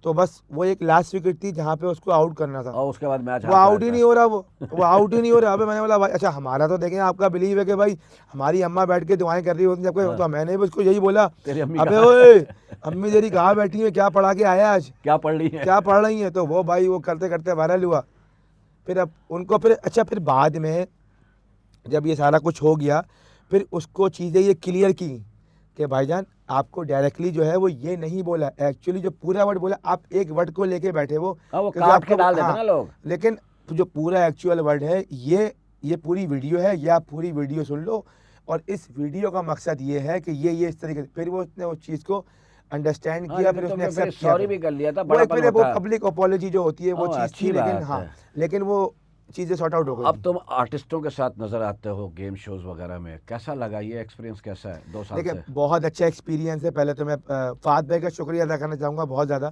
तो बस वो एक लास्ट विकेट थी जहाँ पे उसको आउट करना था, और उसके बाद मैच वो आउट ही नहीं हो रहा, वो आउट ही नहीं हो रहा। अबे मैंने बोला भाई अच्छा हमारा तो देखें, आपका बिलीव है कि भाई हमारी अम्मा बैठ के दुआएं कर रही होती हैं सबको, तो मैंने भी उसको यही बोला, तेरी अम्मी अबे ओए अम्मी तेरी कहाँ बैठी है, क्या पढ़ा के आया आज, क्या पढ़ ली है? क्या पढ़ रही है? तो वो भाई वो करते करते वायरल हुआ। फिर अब उनको फिर अच्छा फिर बाद में जब ये सारा कुछ हो गया फिर उसको चीज़ें ये क्लियर की कि भाईजान आपको डायरेक्टली जो है वो ये नहीं बोला, एक्चुअली जो पूरा वर्ड बोला आप एक वर्ड को लेके बैठे वो, हाँ, वो क्योंकि काट के आपको- डाल देते हाँ, ना लोग। लेकिन जो पूरा एक्चुअल वर्ड है ये पूरी वीडियो है, ये आप पूरी वीडियो सुन लो और इस वीडियो का मकसद ये है कि ये इस तरीके से, फिर वो उसने उस चीज़ को अंडरस्टैंड हाँ, किया, लेकिन फिर उसने तुमने फिर एक्सेप्ट किया, सॉरी भी कर लिया था, वो एक बड़ापन फिर वो होता है। पब्लिक अपोलॉजी जो होती है वो हाँ, चीज़ अच्छी थी, लेकिन बात हाँ है। लेकिन वो चीज़ें सॉर्ट आउट हो गई। अब तुम आर्टिस्टों के साथ नजर आते हो गेम शोज वगैरह में, कैसा लगा ये एक्सपीरियंस, कैसा है 2 साल देखिए से? बहुत अच्छा एक्सपीरियंस है। पहले तो मैं फात भाई का शुक्रिया अदा करना चाहूँगा बहुत ज़्यादा,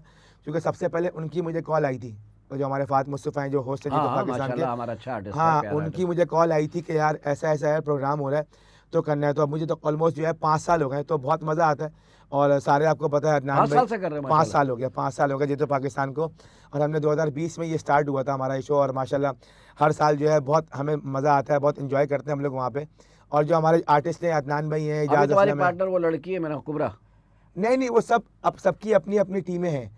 क्योंकि सबसे पहले उनकी मुझे कॉल आई थी, तो जो हमारे फात मुस्तफ़ा हैं जो होस्ट हैं हाँ, जीतो हाँ, पाकिस्तान के, माशाल्लाह हमारा अच्छा आर्टिस्ट है, हाँ प्यारा उनकी आर्टिस्ट। मुझे कॉल आई थी कि यार ऐसा ऐसा है प्रोग्राम हो रहा है तो करना है। तो अब मुझे तो ऑलमोस्ट जो है 5 साल हो गए, तो बहुत मज़ा आता है और सारे आपको पता है 5 अदनान साल भाई से कर रहे हैं 5 साल हो गया, 5 साल हो गए जीतो पाकिस्तान को, और हमने 2020 में ये स्टार्ट हुआ था हमारा ये शो, और माशाल्लाह हर साल जो है बहुत हमें मज़ा आता है, बहुत इंजॉय करते हैं हम लोग वहाँ पे। और जो हमारे आर्टिस्ट हैं अदनान भाई हैं, अभी इजाज़ तुम्हारी असलम है, पार्टनर वो लड़की है मेरा कुबरा? नहीं वो सब अब सबकी अपनी अपनी टीमें हैं,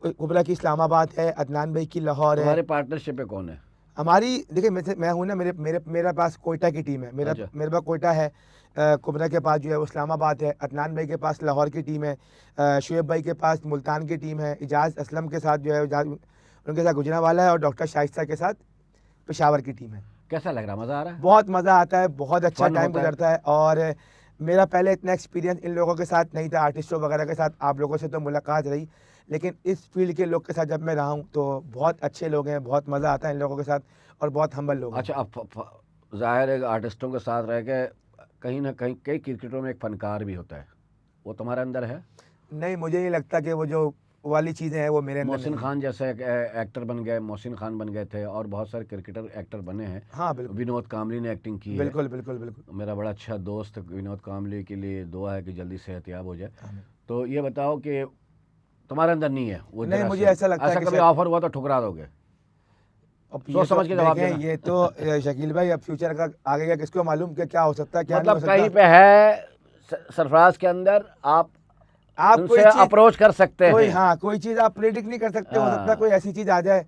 कुबरा की इस्लामाबाद है, अदनान भाई की लाहौर है, तुम्हारे पार्टनरशिप पे कौन है? हमारी देखिए मैं हूँ ना, मेरे पास कोयटा की टीम है, अच्छा। मेरे पास कोयटा है, कुबरा के पास जो है वो इस्लामाबाद है, अदनान भाई के पास लाहौर की टीम है, शुएब भाई के पास मुल्तान की टीम है, इजाज़ असलम के साथ जो है उनके साथ गुजरांवाला है, और डॉक्टर शाइस्ता के साथ पेशावर की टीम है। कैसा लग रहा, मजा आ रहा है? बहुत मज़ा आता है, बहुत अच्छा फन टाइम होता है। गुजरता है, और मेरा पहले इतना एक्सपीरियंस इन लोगों के साथ नहीं था, आर्टिस्टों वगैरह के साथ आप लोगों से तो मुलाकात रही, लेकिन इस फील्ड के लोग के साथ जब मैं रहा हूँ तो बहुत अच्छे लोग हैं, बहुत मज़ा आता है इन लोगों के साथ और बहुत हम्बल लोग हैं। अच्छा, अब जाहिर है आर्टिस्टों के साथ रह के कहीं ना कहीं कई क्रिकेटरों में एक फनकार भी होता है, वो तुम्हारे अंदर है? नहीं मुझे नहीं लगता कि वो जो वाली चीज़ें हैं वो मेरे अंदर मोहसिन नहीं हैं। खान जैसे एक एक्टर बन गए, मोहसिन खान बन गए थे, और बहुत सारे क्रिकेटर एक्टर बने हैं। हाँ बिल्कुल विनोद कामली ने एक्टिंग की है, बिल्कुल बिल्कुल बिल्कुल। मेरा बड़ा अच्छा दोस्त विनोद कामली, के लिए दुआ है कि जल्दी सेहतयाब हो जाए। आमीन। तो ये बताओ कि तुम्हारे अंदर नहीं है वो? नहीं, जरा मुझे सा- ऐसा लगता है कि कभी शायद- ऑफर हुआ तो ठुकरा दोगे? अब सोच समझ के जवाब देखें, देना। ये तो शकील भाई अब फ्यूचर का आगे का किसको मालूम कि क्या हो सकता है क्या नहीं हो मतलब सकता। कहीं पे है सरफराज के अंदर, आप आप कोई उनसे चीज अप्रोच कर सकते कोई हैं। हाँ कोई चीज़ आप प्रेडिक्ट नहीं कर सकते, हो हाँ। सकता है कोई ऐसी चीज़ आ जाए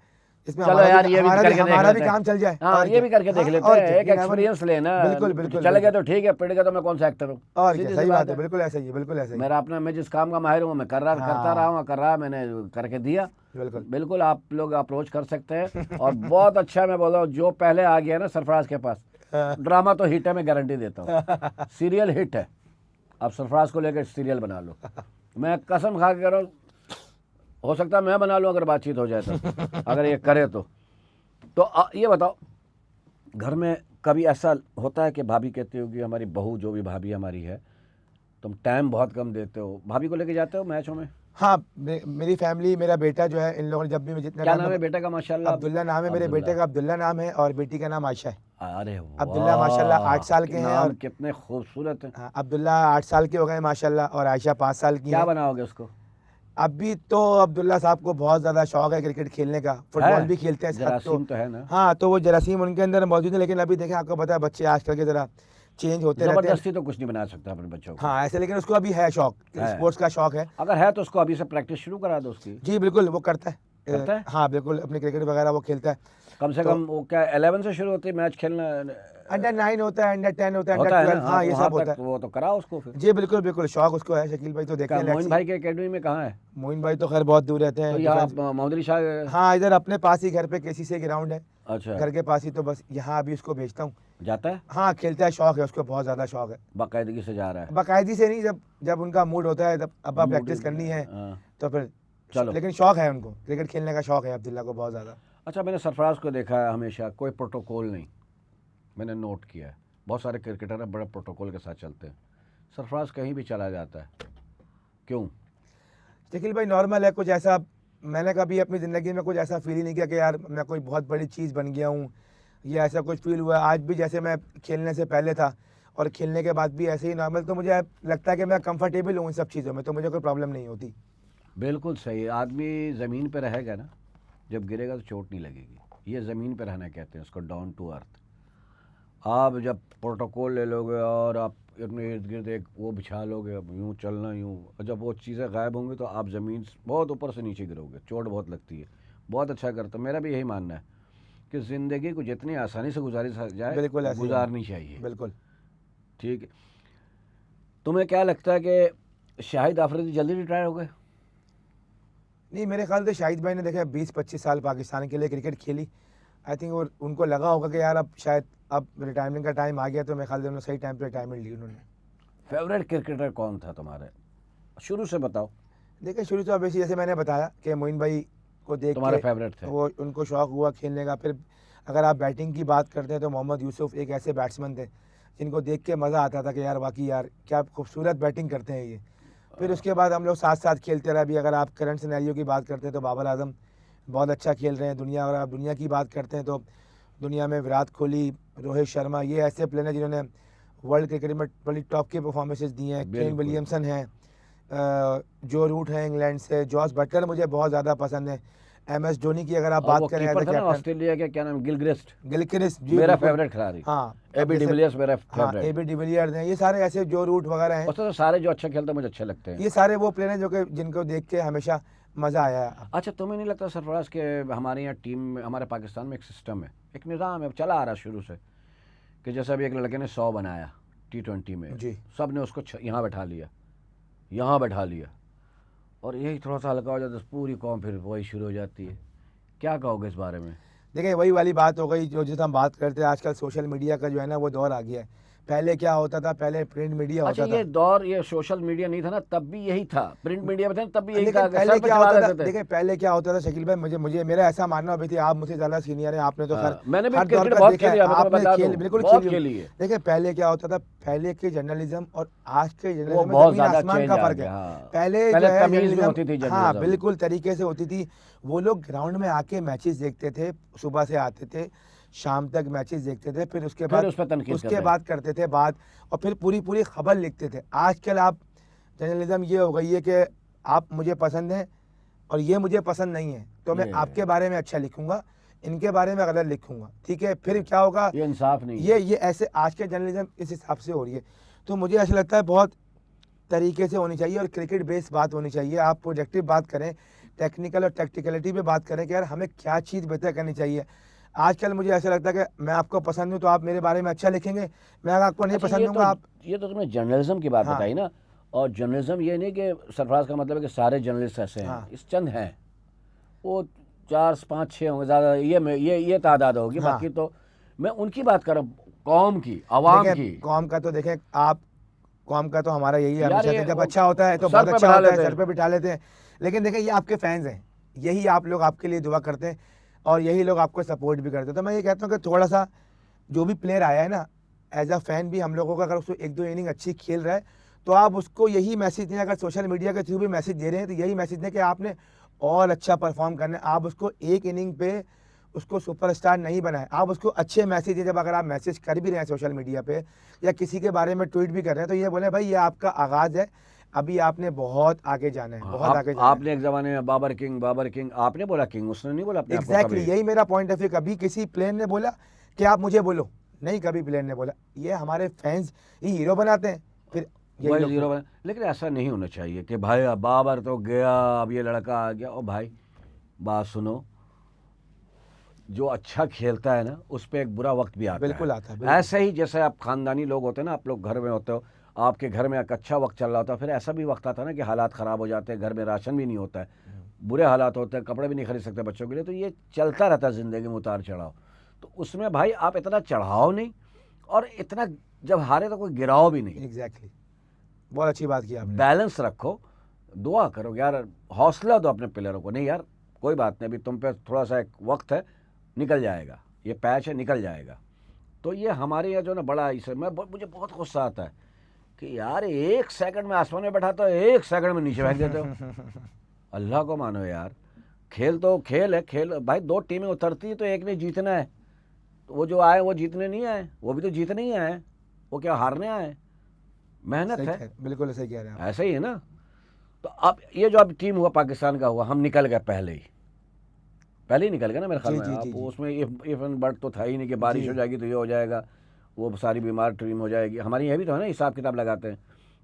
जिसमें चलो यार ये भी करके देख हमारा भी लेते हैं। काम चल जाए। हाँ, और ये क्या? भी करके देख हाँ, लेते और हैं, क्या? एक You never एक्सपीरियंस लेना। बिल्कुल बिल्कुल चले गए बिल्कुल। तो ठीक है, पिट गए तो मैं कौन सा एक्टर हूँ? और सीधी क्या, सी सही बात है, बिल्कुल ऐसा ही है, बिल्कुल ऐसा ही है। मेरा अपना, मैं जिस काम का माहिर हूँ मैं करता हाँ। रहा हूँ, कर रहा मैंने करके दिया। बिल्कुल बिल्कुल आप लोग अप्रोच कर सकते हैं। और बहुत अच्छा, मैं बोल रहा हूँ जो पहले आ गया ना सरफराज के पास, ड्रामा तो हिट है, मैं गारंटी देता हूँ, सीरियल हिट है। आप सरफराज को लेकर सीरियल बना लो, मैं कसम खा के कह रहा हूँ हो सकता है मैं बना लूँ अगर बातचीत हो जाए तो अगर ये करे तो ये बताओ, घर में कभी ऐसा होता है कि भाभी कहती होगी हमारी बहू जो भी भाभी हमारी है, तुम टाइम बहुत कम देते हो, भाभी को लेके जाते हो मैचों में? हाँ, मेरी फैमिली, मेरा बेटा जो है, इन लोगों ने जब भी मैं जितना क्या टाइम नाम है में, बेटे का? माशाल्लाह। अब्दुल्ला नाम है मेरे अब्दुल्ला। बेटे का, अब्दुल्ला नाम है, और बेटी का नाम आयशा है। अरे अब्दुल्ला माशाल्लाह 8 वाह, साल कि के हैं, नाम और कितने खूबसूरत हैं। हाँ, अब्दुल्ला 8 साल के हो गए माशाल्लाह, और आयशा 5 साल की क्या हैं। बनाओगे उसको? अभी तो अब्दुल्ला साहब को बहुत ज़्यादा शौक है क्रिकेट खेलने का, फुटबॉल है भी खेलते हैं साथ तो। जरासीम तो है ना? हाँ, तो वो जरासीम उनके अंदर मौजूद है, लेकिन अभी देखें, आपको पता है बच्चे आजकल के ज़रा चेंज होते रहते हैं। जबरदस्ती तो कुछ नहीं बना सकता अपने बच्चों को। हाँ, ऐसे, लेकिन उसको अभी है शौक, है। स्पोर्ट्स का शौक है। अगर है तो उसको अभी से प्रैक्टिस शुरू करा दो उसकी। जी बिल्कुल, वो करता है। करता है? हाँ बिल्कुल, अपनी क्रिकेट वगैरह वो खेलता है। कम से तो कम वो क्या 11 से शुरू होती है मैच खेलना? अंडर 9 होता है, अंडर 10 होता है, होता अंडर है ना? 12, हाँ, हाँ तो ये वहाँ सब होता तक है। वो तो करा उसको फिर। जी बिल्कुल बिल्कुल, शौक उसको है। शकील भाई तो देखते क्या हैं मोइन लेट्स भाई के एकेडमी में कहाँ है? मोइन भाई तो खैर बहुत दूर रहते तो हैं, यहाँ डिफेंस। मोहम्मद अली शाह। हाँ, इधर अपने पास ही घर पे केसी से ग्राउंड है, अच्छा, घर के पास ही, तो बस यहाँ अभी उसको भेजता हूँ। जाता है? हाँ, खेलता है, शौक है उसको, बहुत ज़्यादा शौक है। बाकायदगी से जा रहा है? बाकायदी से नहीं, जब जब उनका मूड होता है, तब अब्बा प्रैक्टिस करनी है हाँ, तो फिर चलो। लेकिन शौक है उनको, क्रिकेट खेलने का शौक है अब्दुल्ला को बहुत ज़्यादा। अच्छा, मैंने सरफराज को देखा है हमेशा कोई प्रोटोकॉल नहीं, मैंने नोट किया है। बहुत सारे क्रिकेटर हैं बड़े प्रोटोकॉल के साथ चलते हैं, सरफराज कहीं भी चला जाता है, क्यों? शकील भाई नॉर्मल है, कुछ ऐसा मैंने कभी अपनी ज़िंदगी में कुछ ऐसा फील ही नहीं किया कि यार मैं कोई बहुत बड़ी चीज़ बन गया हूँ, या ऐसा कुछ फील हुआ। आज भी जैसे मैं खेलने से पहले था और खेलने के बाद भी ऐसे ही नॉर्मल, तो मुझे लगता है कि मैं कंफर्टेबल हूँ इन सब चीज़ों में, तो मुझे कोई प्रॉब्लम नहीं होती। बिल्कुल सही। आदमी ज़मीन पे रहेगा ना, जब गिरेगा तो चोट नहीं लगेगी। ये ज़मीन पे रहना कहते हैं उसको, डाउन टू अर्थ। आप जब प्रोटोकॉल ले लोगे और आप अपने इर्द गिर्द एक वो बिछा लोगे, अब यूँ चलना यूँ, और जब वो चीज़ें गायब होंगी तो आप ज़मीन बहुत ऊपर से नीचे गिरोगे, चोट बहुत लगती है। बहुत अच्छा करता, मेरा भी यही मानना है कि ज़िंदगी को जितनी आसानी से गुजारी जाए बिल्कुल ऐसे ही है। गुजारनी चाहिए। बिल्कुल। ठीक है। तुम्हें क्या लगता है कि शाहिद आफरीदी जल्दी रिटायर हो गए? नहीं, मेरे ख्याल से शाहिद भाई ने देखा 20-25 साल पाकिस्तान के लिए क्रिकेट खेली। आई थिंक वो उनको लगा होगा कि यार अब शायद अब रिटायरमेंट का टाइम आ गया, तो मेरे ख्याल से उन्होंने सही टाइम पे रिटायरमेंट ली उन्होंने। फेवरेट क्रिकेटर कौन था तुम्हारे, शुरू से बताओ। देखिए, शुरू से ऑब्वियसली जैसे मैंने बताया कि मोइन भाई को देख तुम्हारे के फेवरेट थे? वो उनको शौक हुआ खेलने का। फिर अगर आप बैटिंग की बात करते हैं तो मोहम्मद यूसुफ एक ऐसे बैट्समैन थे जिनको देख के मज़ा आता था कि यार वाकई यार क्या खूबसूरत बैटिंग करते हैं ये। फिर उसके बाद हम लोग साथ साथ खेलते रहे। अभी अगर आप करंट सिनेरियो की बात करते हैं तो बाबर आजम बहुत अच्छा खेल रहे हैं। दुनिया, अगर आप दुनिया की बात करते हैं तो दुनिया में विराट कोहली, रोहित शर्मा, ये ऐसे प्लेयर हैं जिन्होंने वर्ल्ड क्रिकेट में बड़ी टॉप की परफॉर्मेंसेस दी हैं। केन बिल्कुल। विलियमसन हैं, जो रूट है इंग्लैंड से, जॉस बटलर मुझे बहुत ज़्यादा पसंद है। MS धोनी की अगर आप और वो बात करें एज कीपर अ था ना कैप्टन, ऑस्ट्रेलिया के, क्या नाम, गिलक्रिस्ट। गिलक्रिस्ट जी मेरा बिल्कुल। फेवरेट खिलाड़ी। हाँ, एबी डिविलियर्स मेरा हाँ फेवरेट। AB डिविलियर्स हैं, ये सारे ऐसे जो रूट वगैरह हैं, उससे तो सारे जो अच्छा खेलते हैं मुझे अच्छे लगते हैं। ये सारे वो प्लेयर हैं जो कि जिनको देख के हमेशा मज़ा आया है। अच्छा, तुम्हें नहीं लगता सरफराज के हमारे यहाँ टीम में, हमारे पाकिस्तान में एक सिस्टम है, एक निज़ाम है, चला आ रहा शुरू से, कि जैसे अभी एक लड़के ने 100 बनाया T20 में, जी सब ने उसको यहाँ बैठा लिया, यहाँ बैठा लिया, और यही थोड़ा सा हल्का हो जाता है पूरी कौम फिर वही शुरू हो जाती है। क्या कहोगे इस बारे में? देखिए, वही वाली बात हो गई जो जिस हम बात करते हैं, आजकल सोशल मीडिया का जो है ना वो दौर आ गया है। पहले क्या होता था, पहले प्रिंट मीडिया अच्छा, होता ये था। दौर, ये सोशल मीडिया नहीं था ना तब भी यही था, प्रिंट मीडिया में था तब भी यही लेकिन था, पहले सर पे क्या चढ़ा होता था, देते थे। देखिए पहले क्या होता था शकील भाई, मुझे मुझे मेरा ऐसा मानना, अभी थी आप मुझसे ज़्यादा सीनियर हैं, आपने तो खैर मैंने भी हर दौर क्रिकेट का बहुत देखा खेली है, है, मैं तुम्हें आपने बता खेल दूं, बिल्कुल बहुत खेली खेली है। देखिए पहले क्या होता था, पहले के जर्नलिज्म और आज के वो जर्नलिज्म में बहुत ज़मीन ज़्यादा आसमान चेंज का आ फ़र्क है। गया। हाँ, पहले जो पहले है तमीज़ में होती थी जर्नलिज्म, हाँ जर्नलिज्म। बिल्कुल तरीके से होती थी। वो लोग ग्राउंड में आके मैचेस देखते थे, सुबह से आते थे, शाम तक मैचेस देखते थे, फिर उसके फिर बाद उस पर तनकीद उसके करते बाद करते थे बात, और फिर पूरी पूरी खबर लिखते थे। आजकल आप जर्नलिज्म ये हो गई है कि आप मुझे पसंद हैं और ये मुझे पसंद नहीं है, तो मैं ये आपके बारे में अच्छा लिखूंगा, इनके बारे में गलत लिखूंगा, ठीक है। फिर क्या होगा, ये इंसाफ नहीं है। ये ऐसे आज के जर्नलिज्म इस हिसाब से हो रही है। तो मुझे ऐसा लगता है बहुत तरीके से होनी चाहिए और क्रिकेट बेस्ड बात होनी चाहिए। आप प्रोजेक्टिव बात करें, टेक्निकल और टैक्टिकलिटी पे बात करें कि यार हमें क्या चीज़ बेहतर करनी चाहिए। आजकल मुझे ऐसा लगता है कि मैं आपको पसंद हूँ तो आप मेरे बारे में अच्छा लिखेंगे, मैं अगर आपको नहीं अच्छा, पसंद हूँ आप। ये तो तुमने जर्नलिज्म की बात हाँ। बताई ना, और जर्नलिज्म ये नहीं कि सरफराज का मतलब है कि सारे जर्नलिस्ट ऐसे हैं। हाँ। इस चंद हैं, वो 4-5-6 होंगे ज़्यादा, ये तादाद होगी। हाँ। बाकी तो मैं उनकी बात कर रहा हूँ, कौम की, आवाम देखें, की। कौम का तो देखें आप, कौम का तो हमारा यही है यार हमेशा ये से, जब वो अच्छा होता है तो सर बहुत पे अच्छा बिठा होता है, लेते सर हैं। पे बिठा लेते हैं। लेकिन देखिए ये आपके फैंस हैं, यही आप लोग आपके लिए दुआ करते हैं और यही लोग आपको सपोर्ट भी करते हैं। तो मैं ये कहता हूँ कि थोड़ा सा जो भी प्लेयर आया है ना, एज अ फैन भी हम लोगों का, अगर उसको 1-2 इनिंग अच्छी खेल रहा है तो आप उसको यही मैसेज दें, अगर सोशल मीडिया के थ्रू भी मैसेज दे रहे हैं तो यही मैसेज दें कि आपने और अच्छा परफॉर्म करना है। आप उसको एक इनिंग पे उसको सुपरस्टार नहीं बनाए, आप उसको अच्छे मैसेज दें। जब अगर आप मैसेज कर भी रहे हैं सोशल मीडिया पे या किसी के बारे में ट्वीट भी कर रहे हैं तो ये बोले भाई ये आपका आगाज़ है, अभी आपने बहुत आगे जाना है, हाँ, बहुत आप आगे जाना है। आपने एक ज़माने में बाबर किंग आपने बोला किंग, उसने नहीं बोला अपने आप को एग्जैक्टली कभी। यही मेरा पॉइंट ऑफ व्यू। कभी किसी प्लेयर ने बोला कि आप मुझे बोलो, नहीं कभी प्लेयर ने बोला। ये हमारे फैंस ही हीरो बनाते हैं, फिर यही वही लोग जीरो बना, लेकिन ऐसा नहीं होना चाहिए कि भाई अब बाबर तो गया, अब ये लड़का आ गया। और भाई बात सुनो, जो अच्छा खेलता है ना उस पर एक बुरा वक्त भी आता है। बिल्कुल आता है, बिल्कुल। ऐसे ही जैसे आप खानदानी लोग होते हैं ना, आप लोग घर में होते हो, आपके घर में एक अच्छा वक्त चल रहा होता है, फिर ऐसा भी वक्त आता है ना कि हालात ख़राब हो जाते हैं, घर में राशन भी नहीं होता है, बुरे हालात होते हैं, कपड़े भी नहीं खरीद सकते बच्चों के लिए। तो ये चलता रहता है ज़िंदगी में उतार चढ़ाव। तो उसमें भाई आप इतना चढ़ाओ नहीं, और इतना जब हारे तो कोई गिराओ भी नहीं। एग्जैक्टली बहुत अच्छी बात की आपने। बैलेंस रखो, दुआ करो यार, हौसला दो अपने प्लेयरों को, नहीं यार कोई बात नहीं, अभी तुम पे थोड़ा सा एक वक्त है, निकल जाएगा, ये पैच है निकल जाएगा। तो ये हमारे यहाँ जो ना बड़ा इसे मुझे बहुत गुस्सा आता है कि यार 1 सेकंड में आसमान में बैठाते हो, 1 सेकंड में नीचे फेंक देते हो। अल्लाह को मानो यार, खेल तो खेल है, खेल भाई 2 टीमें उतरती है तो एक ने जीतना है। तो वो जो आए वो जीतने नहीं आए, वो भी तो जीतने ही आए, वो क्या हारने आए, मेहनत सही है। बिल्कुल सही कह रहे हैं आप। ऐसे ही है ना। तो अब ये जो अब टीम हुआ पाकिस्तान का हुआ, हम निकल गए पहले ही निकल गए ना मेरे ख्याल जी में। जी आप जी जी उसमें इवन बट तो था ही नहीं कि बारिश हो जी। जाएगी तो ये हो जाएगा, वो सारी बीमार टीम हो जाएगी। हमारी यह भी तो है ना, हिसाब किताब लगाते हैं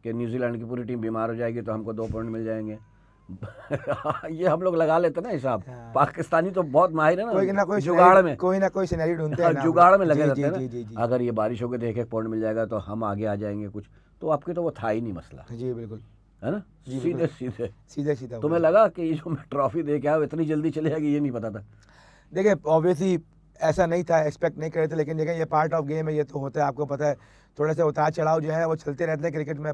कि न्यूजीलैंड की पूरी टीम बीमार हो जाएगी तो हमको 2 पॉइंट मिल जाएंगे। ये हम लोग लगा लेते हैं ना हिसाब। हाँ, पाकिस्तानी तो बहुत माहिर है कोई ना ना कोई जुगाड़ में। कोई ना कोई सिनेरियो ढूंढते हैं ना हम जुगाड़ में लोग। लगे जी रहते जी हैं जी जी ना, जी अगर ये बारिश हो गई तो 1-1 पॉइंट मिल जाएगा तो हम आगे आ जाएंगे कुछ। तो आपके तो वो था ही नहीं मसला, जी बिल्कुल। है ना, जी सीधे बिल्कुल सीधे। सीधे सीधा तुम्हें बोलिए। लगा कि ये जो मैं ट्रॉफी दे के आया इतनी जल्दी चले जाएगी, ये नहीं पता था। देखिए ऑब्वियसली ऐसा नहीं था, एक्सपेक्ट नहीं करे थे, लेकिन देखिए ये पार्ट ऑफ गेम है, ये तो होता है, आपको पता है। थोड़े से उतार चढ़ाव जो है वो चलते रहते हैं क्रिकेट में।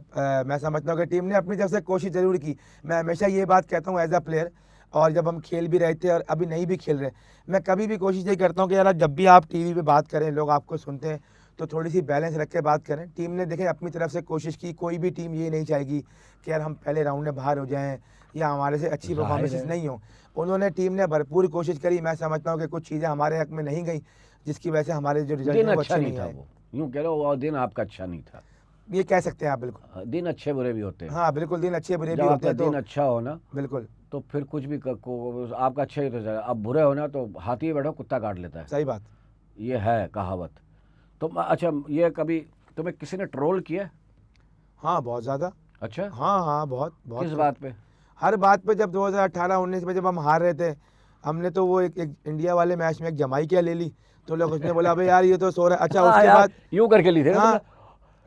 मैं समझता हूँ कि टीम ने अपनी तरफ से कोशिश ज़रूर की। मैं हमेशा ये बात कहता हूँ एज अ प्लेयर, और जब हम खेल भी रहे थे और अभी नहीं भी खेल रहे, मैं कभी भी कोशिश यही करता हूँ कि यार जब भी आप टीवी पे बात करें, लोग आपको सुनते हैं, तो थोड़ी सी बैलेंस रख के बात करें। टीम ने देखें अपनी तरफ से कोशिश की, कोई भी टीम ये नहीं चाहेगी कि यार हम पहले राउंड में बाहर हो जाएं या हमारे से अच्छी जाहिर परफॉर्मेंसेस है, नहीं हो। उन्होंने टीम ने भरपूर कोशिश करी। मैं समझता हूँ कि कुछ चीज़ें हमारे हक में नहीं गई, जिसकी वजह से हमारे जो रिजल्ट दिन हैं वो अच्छा अच्छे नहीं नहीं था आए। वो, यूं कह रहे हो, और दिन आपका अच्छा नहीं था। ये कह सकते हैं आप, बिल्कुल। दिन अच्छे बुरे भी होते हैं। हाँ बिल्कुल, दिन अच्छे बुरे भी जब होते आपका हैं तो दिन अच्छा हो ना बिल्कुल तो फिर कुछ भी आपका अच्छा ही तो चलेगा। अब बुरे हो ना तो हाथी में बैठो कुत्ता काट लेता है, सही बात। ये है कहावत। तो अच्छा, ये कभी तुम्हें किसी ने ट्रोल किया? हाँ बहुत ज़्यादा। अच्छा, हाँ हाँ बहुत बहुत। किस बात पे? हर बात पे। जब 2018-19 में जब हम हार रहे थे, हमने तो वो एक इंडिया वाले मैच में एक जमाइका ले ली, तो लोग उसने बोला अबे यार ये तो सो रहा है। अच्छा हाँ उसके यार, बाद यूं करके ली थी ना तुमने? हाँ,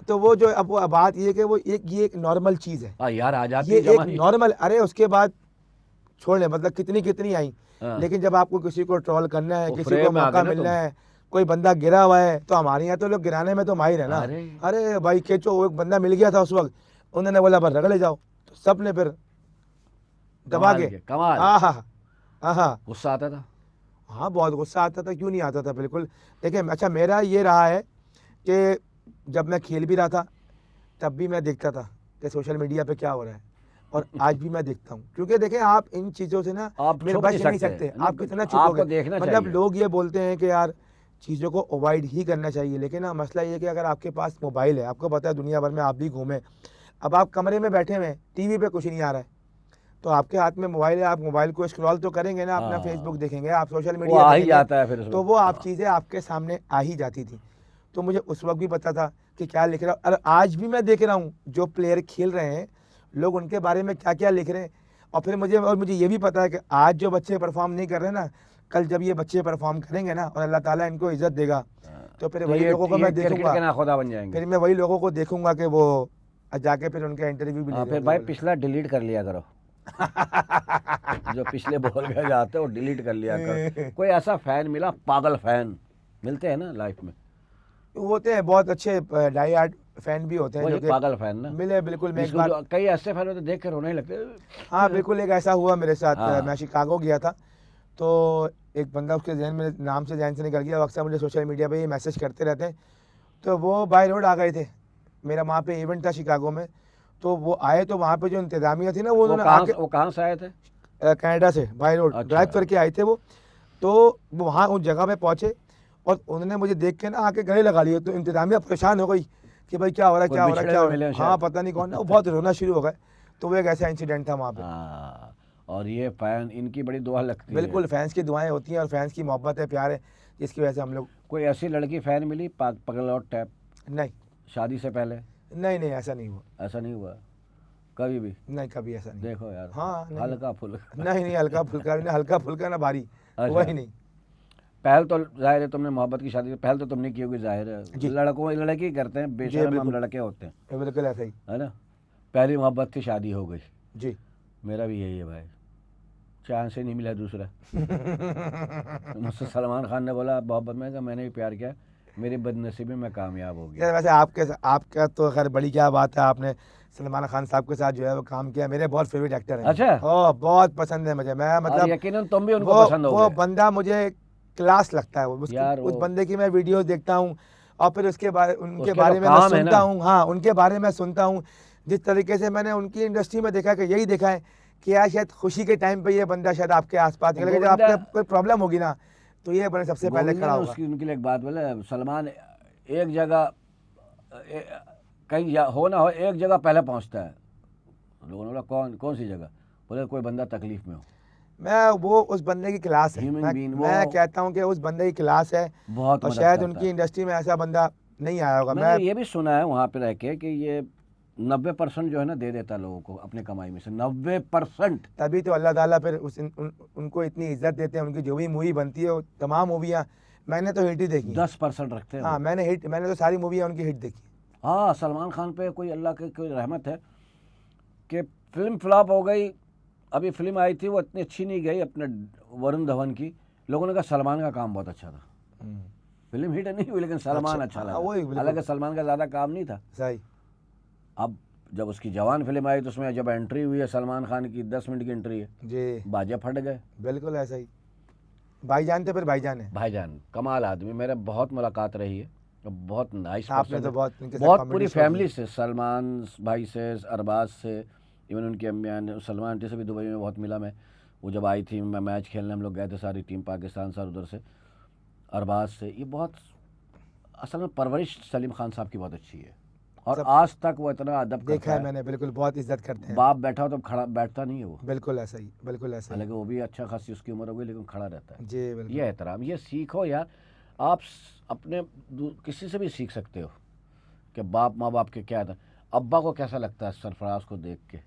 तो वो जो अब वो बात ये कि वो ये एक नॉर्मल चीज़ है, हाँ यार, आ जाती ये है एक जमाई। नॉर्मल। अरे उसके बाद छोड़ ले, मतलब कितनी कितनी आई। हाँ, लेकिन जब आपको किसी को ट्रोल करना है, वो किसी को फ्रेम में आ गए मौका ना मिलना तुम। है, कोई बंदा गिरा हुआ है, तो हमारे यहाँ तो लोग गिराने में तो माहिर है ना। अरे अरे भाई खींचो, वो एक बंदा मिल गया था उस वक्त, उन्होंने बोला बस रगड़े जाओ, तो सब ने फिर दबा कमाल के। के कमाल। हाँ हाँ हाँ गुस्सा आता था? हाँ बहुत गुस्सा आता था, क्यों नहीं आता था, बिल्कुल। देखिए अच्छा मेरा ये रहा है कि जब मैं खेल भी रहा था तब भी मैं देखता था कि सोशल मीडिया पे क्या हो रहा है, और आज भी मैं देखता हूँ, क्योंकि देखें आप इन चीज़ों से ना आप मेरे छुप बच नहीं नहीं सकते सकते। नहीं, आप कितना आपको छुपोगे। देखना मतलब चाहिए। लोग ये बोलते हैं कि यार चीज़ों को अवॉइड ही करना चाहिए, लेकिन ना मसला ये है कि अगर आपके पास मोबाइल है, आपको पता है दुनिया भर में आप भी घूमें, अब आप कमरे में बैठे हुए हैं, टीवी पे कुछ नहीं आ रहा है, तो आपके हाथ में मोबाइल है, आप मोबाइल को स्क्रॉल तो करेंगे ना, अपना फेसबुक हाँ, देखेंगे, आप सोशल वो मीडिया आ ही देखेंगे, जाता है फिर उसमें। तो वो आप हाँ, चीज़ें आपके सामने आ ही जाती थी। तो मुझे उस वक्त भी पता था कि क्या लिख रहा हूँ, और आज भी मैं देख रहा हूँ जो प्लेयर खेल रहे हैं, लोग उनके बारे में क्या क्या लिख रहे हैं। और मुझे ये भी पता है कि आज जो बच्चे परफॉर्म नहीं कर रहे ना, कल जब ये बच्चे परफॉर्म करेंगे ना और अल्लाह ताला इनको इज्जत देगा, तो फिर तो वही लोगों को ये मैं क्रिकेट देखूंगा, के नाखुदा बन जाएंगे। फिर मैं वही लोगों को देखूंगा कि वो जाके फिर उनका इंटरव्यू भी ले हाँ, रहे फिर होंगे भाई वो लोग। पिछला डिलीट कर लिया करो। जो पिछले बॉल गए जाते हैं वो डिलीट कर लिया करो। कोई ऐसा फैन मिला, पागल फैन मिलते हैं ना लाइफ में, होते हैं बहुत अच्छे डाई हार्ड फैन भी होते हैं वो जो एक कि पागल फैन ना, मिले बिल्कुल। मैं एक जिसको बार जो कई ऐसे फैन होते देख कर रोने लगते हैं। हाँ बिल्कुल एक ऐसा हुआ मेरे साथ। हाँ। मैं शिकागो गया था तो एक बंदा उसके जहन में नाम से जहन से निकल गया। वो अक्सर मुझे सोशल मीडिया पे ये मैसेज करते रहते हैं। तो वो बाय रोड आ गए थे, मेरा वहाँ पे इवेंट था शिकागो में। तो वो आए तो वहाँ पे जो इंतजामिया थी ना वो उन्होंने आके वो कहाँ से आए थे? कनाडा से बाय रोड अच्छा। ड्राइव करके आए थे वो। तो वो वहाँ उस जगह पे पहुँचे और उन्होंने मुझे देख के ना आके गले लगा लिए। तो इंतजामिया परेशान हो गई कि भाई क्या हो रहा है कोई क्या हो रहा है बिछड़े क्या हुए हो रहा मिले है। हैं हाँ शायद। पता नहीं कौन है, वो बहुत रोना शुरू हो गए। तो वो एक ऐसा इंसिडेंट था वहाँ पे। हाँ, और ये फैन इनकी बड़ी दुआ लगती है। बिल्कुल फैंस की दुआएं होती हैं और फैंस की मोहब्बत है, प्यार है, जिसकी वजह से हम लोग। कोई ऐसी लड़की फैन मिली पगलौट टाइप, नहीं शादी से पहले? नहीं नहीं ऐसा नहीं हुआ। ऐसा नहीं हुआ कभी भी? नहीं कभी ऐसा नहीं। देखो यार, हाँ नहीं हल्का फुल्का। नहीं नहीं हल्का फुल्का नहीं, हल्का फुल्का ना भारी, अच्छा। वही नहीं। पहल तो जाहिर है तुमने मोहब्बत की शादी पहल तो तुमने की होगी, जाहिर है। जी। लड़कों लड़के ही करते हैं, जी बेशरम हम बिल्कुल लड़के होते हैं, बिल्कुल ऐसा ही। है ना। पहली मोहब्बत थी, शादी हो गई। जी मेरा भी यही है भाई, चांस ही नहीं मिला दूसरा। मुझसे सलमान खान ने बोला मोहब्बत में, मैंने भी प्यार किया, मेरी बदनसीबी में कामयाब हो गया। यार वैसे आपका तो खैर बड़ी क्या बात है, आपने सलमान खान साहब के साथ जो है वो काम किया। मेरे बहुत फेवरेट एक्टर हैं। अच्छा। ओ बहुत पसंद है मुझे। मैं और मतलब यकीनन तुम भी उनको वो पसंद वो होगे बंदा मुझे क्लास लगता है। वो यार। उस वो बंदे की मैं वीडियो देखता हूँ और फिर उसके बारे उनके उसके बारे जो में मैं काम है सुनता ना, हूँ। हाँ उनके बारे में सुनता हूँ। जिस तरीके से मैंने उनकी इंडस्ट्री में देखा कि यही देखा है कि यार शायद खुशी के टाइम पे ये बंदा शायद आपके आसपास निकले, लेकिन जब गोविंदा आपके कोई प्रॉब्लम होगी ना तो ये बंदा सबसे पहले गोविंदा खड़ा ने होगा। उसकी उनके लिए एक बात बोले, सलमान एक जगह कहीं हो ना हो एक जगह पहले पहुंचता है। लोगों ने बोला कौन कौन सी जगह? बोले कोई बंदा तकलीफ में हो। मैं वो उस बंदे की क्लास है। ह्यूमन बीइंग मैं वो कहता हूँ कि उस बंदे की क्लास है बहुत और मदद शायद करता उनकी है। इंडस्ट्री में ऐसा बंदा नहीं आया होगा। मैंने मैं ये भी सुना है वहाँ पे रह के कि ये 90% जो है ना दे देता है लोगों को अपने कमाई में से, 90%। तभी तो अल्लाह ताला फिर उनको इतनी इज्जत देते हैं। उनकी जो भी मूवी बनती है वो तमाम मूवियाँ मैंने तो हिट ही देखी हैं। 10% रखते हैं हाँ वो। मैंने तो सारी मूवियाँ उनकी हिट देखी। हाँ, सलमान खान पे कोई अल्लाह की कोई रहमत है कि फिल्म फ्लॉप हो गई। अभी फिल्म आई थी वो इतनी अच्छी नहीं गई अपने वरुण धवन की। लोगों ने कहा सलमान का काम बहुत अच्छा था। फिल्म हिट नहीं हुई लेकिन सलमान अच्छा हाँ, लगा। वही बिल्कुल। हालांकि सलमान का ज़्यादा काम नहीं था। सही। अब जब उसकी जवान फिल्म आई तो उसमें जब एंट्री हुई है सलमान खान की, 10 मिनट की एंट्री है, जी बाजे फट गए। बिल्कुल ऐसा ही। भाईजान थे फिर भाईजान है। भाईजान कमाल आदमी, मेरे बहुत मुलाकात रही है, बहुत नाइस आपने पर्सन तो है। बहुत इनके साथ बहुत कॉमेडी पूरी शो फैमिली किए। से, सलमान भाई से, अरबाज से, इवन उनकी अम्मी सलमान आंटी से भी दुबई में बहुत मिला मैं। वो जब आई थी मैं मैच खेलने, हम लोग गए थे सारी टीम पाकिस्तान से, उधर से अरबाज से। ये बहुत असल में परवरिश सलीम खान साहब की बहुत अच्छी है और सब आज तक वो इतना अदब देखा करता है है। मैंने, बिल्कुल बहुत इज्जत करते हैं। बाप बैठा हो तो खड़ा बैठता नहीं है वो। बिल्कुल ऐसा ही, बिल्कुल ऐसा ही। हालांकि वो भी अच्छा खासी उसकी उम्र हो गई लेकिन खड़ा रहता है। जी बिल्कुल। ये एहतराम, ये सीखो यार। आप अपने किसी से भी सीख सकते हो कि बाप माँ बाप के क्या था। अब्बा को कैसा लगता है सरफराज को देख के?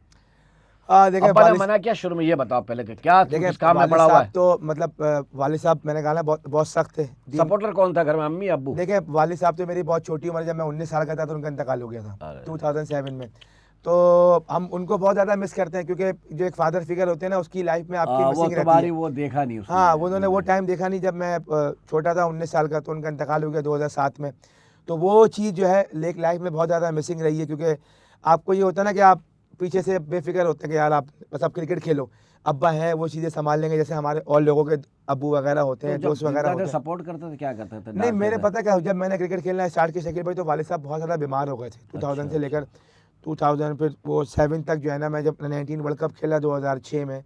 देखिए अब्बा ने वालिद मना किया शुरू में, ये बताओ पहले कि क्या तू देखिए किस काम में वालिद पड़ा हुआ साहब है? तो मतलब वालिद साहब मैंने कहा ना बहुत बहुत सख्त थे दीन। सपोर्टर कौन था घर में, अम्मी अब्बू? देखिए वालिद साहब तो मेरी बहुत छोटी उम्र, जब मैं 19 साल का था तो उनका इंतकाल हो गया था अरे। 2007 में। तो हम उनको बहुत ज़्यादा मिस करते हैं क्योंकि जो एक फादर फिगर होते हैं ना उसकी लाइफ में आपकी वो मिसिंग रहती तुम्हारी है। वो देखा नहीं उसने। हाँ उन्होंने वो टाइम देखा नहीं जब मैं छोटा था 19 साल का, तो उनका इंतकाल हो गया 2007 में। तो वो चीज़ जो है लाइफ में बहुत ज़्यादा मिसिंग रही है क्योंकि आपको ये होता है ना कि आप पीछे से बेफिक्र होते हैं कि यार आप बस आप क्रिकेट खेलो, अब्बा हैं वो चीज़ें संभाल लेंगे, जैसे हमारे और लोगों के अब्बू वगैरह होते तो हैं, जब दोस्त वगैरह होते हैं। सपोर्ट करते थे क्या करते थे? नहीं मेरे डांटते थे? पता क्या, जब मैंने क्रिकेट खेलना स्टार्ट किया शकील भाई, तो वालिद साहब बहुत ज़्यादा बीमार हो गए थे 2000 से लेकर 2000 फिर वो 7 तक जो है ना। मैं जब 19 वर्ल्ड कप खेला 2006 में,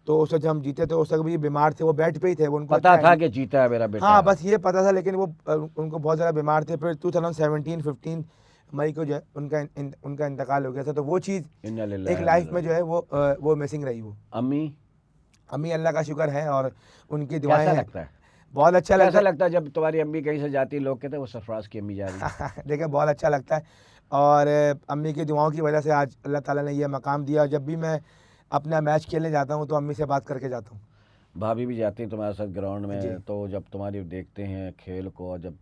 तो उस वक्त जब हम जीते तो उस वक्त भी बीमार थे, वो बेड पे ही थे। वो उनको पता था कि जीता है मेरा बेटा। हाँ बस ये पता था, लेकिन वो उनको बहुत ज़्यादा बीमार थे। फिर 2017-15 मई को जो है उनका इंतकाल हो गया था। तो वो चीज़ इन्ना लिल्लाहि एक व लाइफ इन्ना में जो है वो मिसिंग रही। वो अम्मी अम्मी अल्लाह का शुक्र है और उनकी दुआएं कैसा हैं। लगता है? बहुत अच्छा लगता कैसा है। लगता है जब तुम्हारी अम्मी कहीं से जाती, लोग कहते हैं वो सरफराज की अम्मी जा रही है? देखिए बहुत अच्छा लगता है और अम्मी की दुआओं की वजह से आज अल्लाह ताला ने ये मकाम दिया। जब भी मैं अपना मैच खेलने जाता हूँ तो अम्मी से बात करके जाता हूँ। भाभी भी जाती हैं तुम्हारे साथ ग्राउंड जी। में, तो जब तुम्हारी देखते हैं खेल को, जब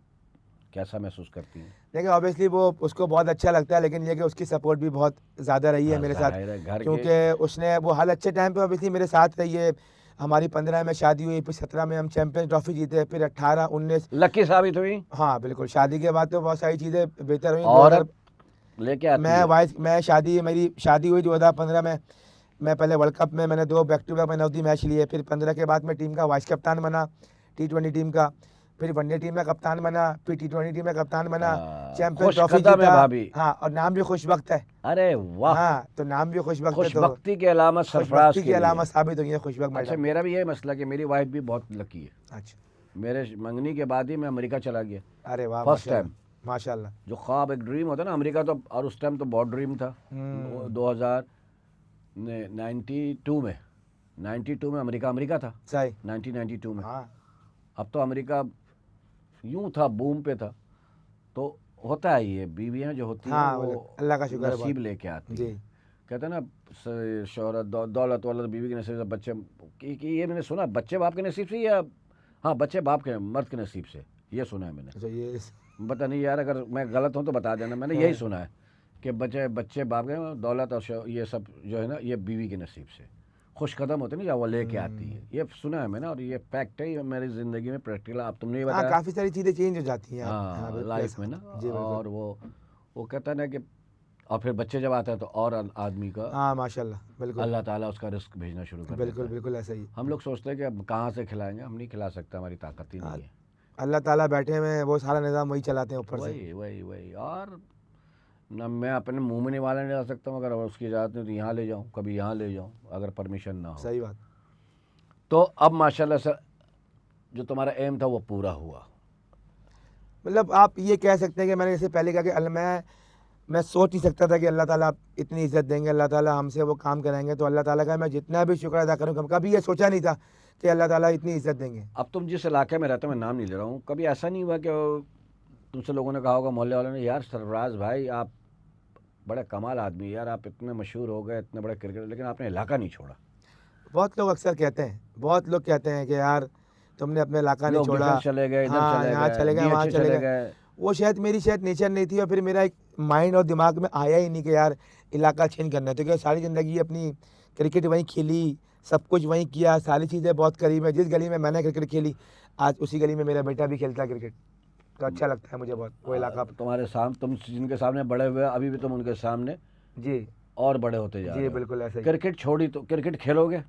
कैसा महसूस करती हैं? देखिए ऑब्वियसली वो उसको बहुत अच्छा लगता है, लेकिन ये कि उसकी सपोर्ट भी बहुत ज़्यादा रही है हाँ, मेरे साथ, जाहिर है घर के क्योंकि उसने वो हर अच्छे टाइम पे ऑब्वियसली मेरे साथ रही है। हमारी 15 में शादी हुई, फिर 17 में हम चैंपियंस ट्रॉफी जीते, फिर 18, 19। लकी साबित हुई। हाँ बिल्कुल, शादी के बाद तो बहुत सारी चीज़ें बेहतर हुई। औरत लेके आती है। मेरी शादी हुई 2015 में। मैं पहले वर्ल्ड कप में मैंने 2 back to back man of the match लिए, फिर 15 के बाद मैं टीम का वाइस कप्तान बना, T20 टीम का, फिर वनडे टीम में कप्तान बना, फिर T20 टीम में कप्तान बना, चैंपियंस ट्रॉफी खुशकदम है जीता। भाभी। हाँ, और नाम भी खुशबख्त है। अरे वाह। हाँ, तो नाम भी खुशबख्त है, तो खुशबख्ती के अलामत सरफराज खुशबख्ती के की लिए। अलामत साबित हुई है खुशबख्त अच्छा, मैडम। मेरा भी यही मसला कि मेरी वाइफ भी बहुत लकी है। अच्छा, मेरे मंगनी के बाद ही मैं अमेरिका चला गया। अरे वाह, फर्स्ट माशाल्लाह, टाइम। माशाल्लाह। जो ख्वाब, एक ड्रीम होता है ना अमेरिका, तो और उस टाइम तो बहुत ड्रीम था। 92 में 92 में अमेरिका था। सही। 1992 में। हाँ अब तो अमेरिका यूं था, बूम पे था। तो होता है ये, बीवियां जो होती हैं हाँ, वो अल्लाह का शुक्र है नसीब बहुत। लेके आती जी। हैं। कहते हैं ना शोहरत, दौलत वौलत बीवी के नसीब से, बच्चे कि ये मैंने सुना, बच्चे बाप के नसीब से, या हाँ बच्चे बाप के, मर्द के नसीब से, ये सुना है मैंने। अच्छा, ये पता नहीं यार, अगर मैं गलत हूँ तो बता देना। मैंने यही सुना है कि बच्चे बाप के, दौलत और ये सब जो है ना, ये बीवी के नसीब से खुशकदम होते नहीं, जब वो लेके आती है। ये सुना है मैंने, और ये फैक्ट है, ये मेरी ज़िंदगी में प्रैक्टिकल। आप तुमने ये हाँ, बताया। काफ़ी सारी चीज़ें चेंज हो जाती हैं। हाँ, बिल्कुल लाइफ ऐसा में ना। होता है। जी बिल्कुल। और वो कहता है ना कि, और फिर बच्चे जब आते हैं तो और आदमी का हाँ माशाल्लाह, बिल्कुल अल्लाह ताला उसका रिस्क भेजना शुरू कर देता बिल्कुल है। बिल्कुल ऐसा ही। हम लोग सोचते हैं कि अब कहाँ से खिलाएंगे, हम नहीं खिला सकते, हमारी ताकत ही हाँ, नहीं है। अल्लाह ताला बैठे हुए हैं, वो सारा निज़ाम वही चलाते हैं ऊपर से। वही और न मैं अपने मुंह में निवाला नहीं ला सकता हूँ, अगर उसकी इजाज़त नहीं तो यहाँ ले जाऊँ, कभी यहाँ ले जाऊँ, अगर परमिशन ना हो। सही बात। तो अब माशाल्लाह से जो तुम्हारा एम था वो पूरा हुआ। मतलब आप ये कह सकते हैं कि मैंने जैसे पहले कहा कि मैं सोच नहीं सकता था कि अल्लाह ताला इतनी इज़्ज़त देंगे, अल्लाह ताला हमसे वो काम कराएंगे। तो अल्लाह ताला का मैं जितना भी शुक्र अदा करूँ, कभी ये सोचा नहीं था कि अल्लाह ताला इतनी इज़्ज़त देंगे। अब तुम जिस इलाके में रहते हो, मैं नाम नहीं ले रहा हूँ, कभी ऐसा नहीं हुआ कि तुमसे लोगों ने कहा होगा, मोहल्ले वालों ने, यार सरफराज भाई आप बड़े कमाल आदमी, यार आप इतने मशहूर हो गए, इतने बड़े क्रिकेटर, लेकिन आपने इलाका नहीं छोड़ा। बहुत लोग अक्सर कहते हैं, बहुत लोग कहते हैं कि यार तुमने अपना इलाका नहीं लोग छोड़ा। डिफेंस चले गए, इधर हाँ, चले यहाँ गए, चले गए, वहाँ DH चले चले गए। गए। वो शायद मेरी नेचर नहीं थी, और फिर मेरा एक माइंड और दिमाग में आया ही नहीं कि यार इलाका चेंज करना है। तो क्या सारी ज़िंदगी अपनी क्रिकेट वहीं खेली, सब कुछ वहीं किया, सारी चीज़ें बहुत करीब है। जिस गली में मैंने क्रिकेट खेली, आज उसी गली में मेरा बेटा भी खेलता है क्रिकेट। तो अच्छा लगता है मुझे बहुत वो इलाका। तुम्हारे सामने, तुम जिनके सामने बड़े हुए, अभी भी तुम उनके सामने जी और बड़े होते जा रहे जी हो। बिल्कुल ऐसा ही। क्रिकेट छोड़ी तो क्रिकेट खेलोगे?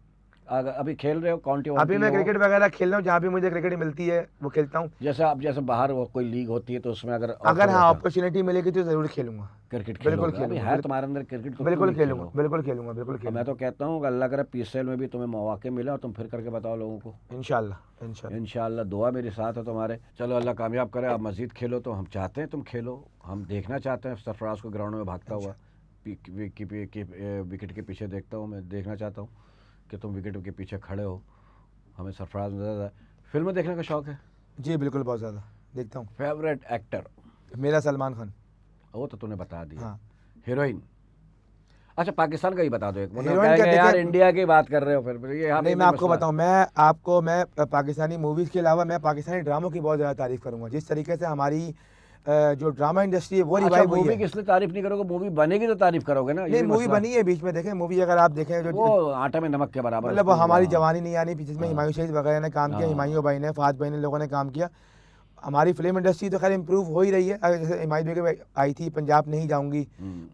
अगर अभी खेल रहे हो काउंटी अभी मैं क्रिकेट वगैरह खेल रहा हूँ, जहाँ भी मुझे क्रिकेट मिलती है वो खेलता हूँ। जैसे आप, जैसे बाहर वो कोई लीग होती है तो उसमें अगर हाँ अपॉर्चुनिटी मिलेगी तो ज़रूर खेलूंगा। क्रिकेट बिल्कुल खेलोगे? अभी खेलूंगा, है तुम्हारे अंदर क्रिकेट, तो बिल्कुल क्यों नहीं खेलूंगा, खेलो? बिल्कुल खेलूंगा, बिल्कुल और खेलूंगा। मैं तो कहता हूँ कि अल्लाह करे PSL में भी तुम्हें मौके मिले और तुम फिर करके बताओ लोगों को। इंशाल्लाह इंशाल्लाह। इंशाल्लाह, दुआ मेरे साथ है तुम्हारे। चलो अल्लाह कामयाब करे, आप मजीद खेलो। तो हम चाहते हैं तुम खेलो, हम देखना चाहते हैं सरफराज को ग्राउंड में भागता हुआ, विकेट के पीछे देखता हूँ, मैं देखना चाहता हूँ कि तुम विकेट के पीछे खड़े हो। हमें सरफराज नजर है। फिल्म देखने का शौक है? जी बिल्कुल, बहुत ज़्यादा देखता हूँ। Favourite actor? मेरा सलमान खान। वो तो तूने बता दिया। हाँ। हीरोइन? अच्छा, पाकिस्तान का ही बता दो एक। हीरोइन कहेंगे क्या यार देखिए, इंडिया की बात कर रहे हो, फिर ये यहाँ पे नहीं भी मैं आपको मसला। बताऊँ, मैं पाकिस्तानी मूवीज़ के अलावा मैं पाकिस्तानी ड्रामों की बहुत ज़्यादा तारीफ़ करूँगा। जिस तरीके से हमारी जो ड्रामा इंडस्ट्री है वो अच्छा, रिवाइव हुई मूवी है। किस लिए तारीफ नहीं करोगे? मूवी बनेगी तो तारीफ करोगे ना, ये नहीं, भी मूवी मसला है। बनी है बीच में, देखें मूवी अगर आप देखें जो वो आटे में नमक के बराबर। मतलब उसको हमारी हाँ। जवानी नहीं आनी, जिसमें हिमायू शहीद वगैरह ने काम किया, हाँ। हिमायू भाई ने, फाज भाई ने, लोगों ने काम किया। हमारी फिल्म इंडस्ट्री तो खैर इंप्रूव हो ही रही है। जैसे हिमायू भाई आई थी पंजाब नहीं जाऊंगी,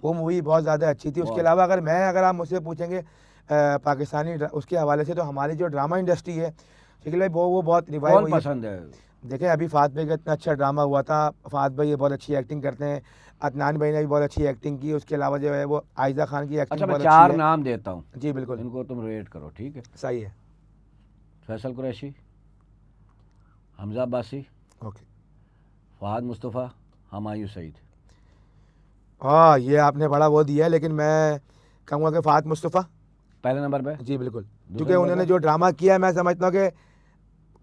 वो मूवी बहुत ज़्यादा अच्छी थी। उसके अलावा अगर आप मुझसे पूछेंगे पाकिस्तानी उसके हवाले से, तो हमारी जो ड्रामा इंडस्ट्री है शकील भाई, वो बहुत रिवाइव कौन हुई है। पसंद है? देखें अभी फात भाई का इतना अच्छा ड्रामा हुआ था, फात भाई ये बहुत अच्छी एक्टिंग करते हैं, अदनान भाई ने भी बहुत अच्छी एक्टिंग की। उसके अलावा जो है वो आयजा खान की एक्टिंग अच्छा, मैं बहुत 4 अच्छी है। नाम देता हूँ, जी बिल्कुल, इनको तुम रेट करो, ठीक है? सही है। फैसल कुरैशी, हमजा अब्बासी, ओके। फहद मुस्तफ़ा, हुमायूं सईद। हाँ, ये आपने बड़ा वो दिया है, लेकिन मैं कहूँगा कि फात मुस्तफ़ा पहले नंबर पे। जी बिल्कुल, क्योंकि नंबर उन्होंने पे? जो ड्रामा किया है मैं समझता हूँ कि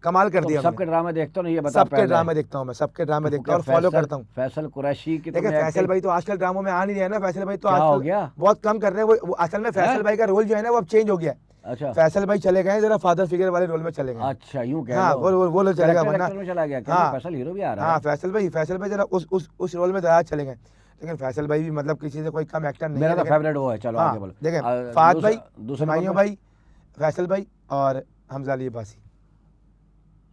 कमाल कर तुम दिया सबके ड्रामे देखते हो ना, ये बता सबके पहले। ड्रामे देखता हूँ मैं, सबके ड्रामे देखता हूँ और फॉलो करता हूँ। फैसल कुरैशी की देखिए तुमने फैसल भाई तो आजकल ड्रामों में आ नहीं रहे हैं ना। फैसल भाई तो क्या हो आजकल गया? बहुत कम कर रहे हैं। वो असल में फैसल भाई का रोल जो है ना वो अब चेंज हो गया है। अच्छा फैसल भाई चले गए जरा फादर फिगर वाले रोल में चले गए। अच्छा, यूं कह हाँ, लो। वो लोग चलेगा, कैरेक्टर वरना एक्टर में चला गया क्या? हाँ। फैसल हीरो भी आ रहा है। हाँ, फैसल भाई जरा उस रोल में ज़्यादा चले गए। लेकिन फैसल भाई भी मतलब किसी से कोई कम एक्टर नहीं मेरा है। तो फेवरेट वो है। चलो आगे बोलो। देखें फात भाई, दूसरा हुमायूं नंबर? भाई, फैसल भाई और हमजा अली अब्बासी।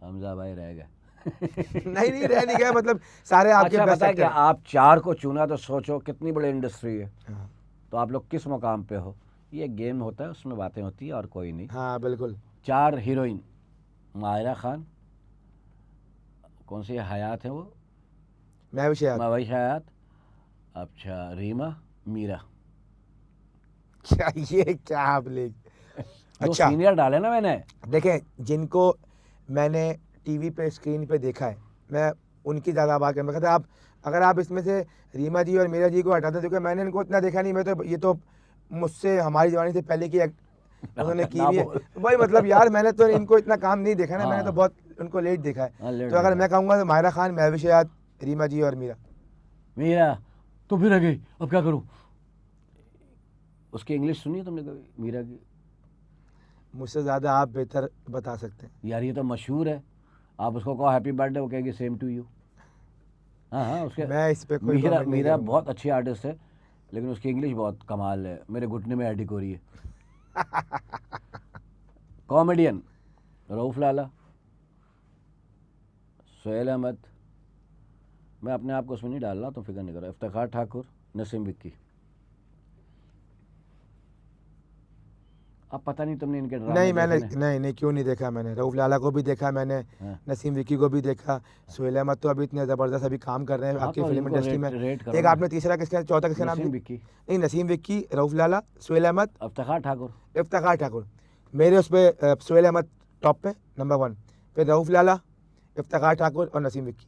हमजा भाई रह गए। नहीं नहीं रह नहीं गए, मतलब सारे आपके अच्छा बेस्ट बताए कि एक्टर। आप 4 को चुना तो सोचो कितनी बड़ी इंडस्ट्री है। हाँ तो आप लोग किस मुकाम पे हो? ये गेम होता है, उसमें बातें होती है और कोई नहीं। हाँ बिल्कुल। 4 हीरोइन, माहिरा खान, कौन सी हयात है वो, मैं भी शायद। मवई हयात, अच्छा रीमा, मीरा। क्या ये क्या आप ले। जो अच्छा सीनियर डाले ना मैंने। देखें, जिनको मैंने टीवी पे स्क्रीन पे देखा है, मैं उनकी ज़्यादा बात करूँ। कहते आप अगर आप इसमें से रीमा जी और मीरा जी को हटा दें, क्योंकि मैंने इनको इतना देखा नहीं। मैं तो ये तो मुझसे हमारी जवानी से पहले की उन्होंने की ना भी है। बोल। भाई मतलब यार मैंने तो इनको इतना काम नहीं देखा ना, मैंने तो हाँ बहुत उनको लेट देखा है। हाँ, लेट तो अगर देखा। मैं कहूँगा तो माहिरा खान, महविश हयात, रीमा जी और मीरा। मीरा तो फिर रह गई, अब क्या करूं? उसकी इंग्लिश सुनी है तुमने कभी मीरा की? मुझसे ज़्यादा आप बेहतर बता सकते हैं। यार ये तो मशहूर है, आप उसको कहो हैप्पी बर्थडे, वो कहेगी सेम टू यू। हाँ हाँ, उसके मैं इस पे कोई मीरा कमेंट नहीं मीरा करूँगा। बहुत अच्छी आर्टिस्ट है, लेकिन उसकी इंग्लिश बहुत कमाल है, मेरे घुटने में अटक हो रही है। कॉमेडियन रऊफ लाला, सोहेल अहमद, मैं अपने आप को उसमें नहीं डाल रहा, तो फिक्र नहीं करो, इफ्तिखार ठाकुर, नसीम विक्की। अब पता नहीं तुमने इनके ड्रामे नहीं मैंने देखे ना? नहीं नहीं क्यों नहीं देखा मैंने। रऊफ लाला को भी देखा मैंने, हाँ नसीम विक्की को भी देखा। सोहेल अहमद तो अभी इतने ज़बरदस्त अभी काम कर रहे हैं हाँ, आपकी तो फिल्म इनको इंडस्ट्री में। रेट करो एक ना। आपने तीसरा किसका, चौथा किसका नाम नसीम लिया? विक्की, नहीं, नसीम विक्की, रऊफ लाला, सोहेल अहमद, इफ्तिखार ठाकुर। इफ्तिखार ठाकुर। मेरे उस पर सोहेल अहमद टॉप पे नंबर 1, फिर रऊफ लाला, इफ्तिखार ठाकुर और नसीम विक्की।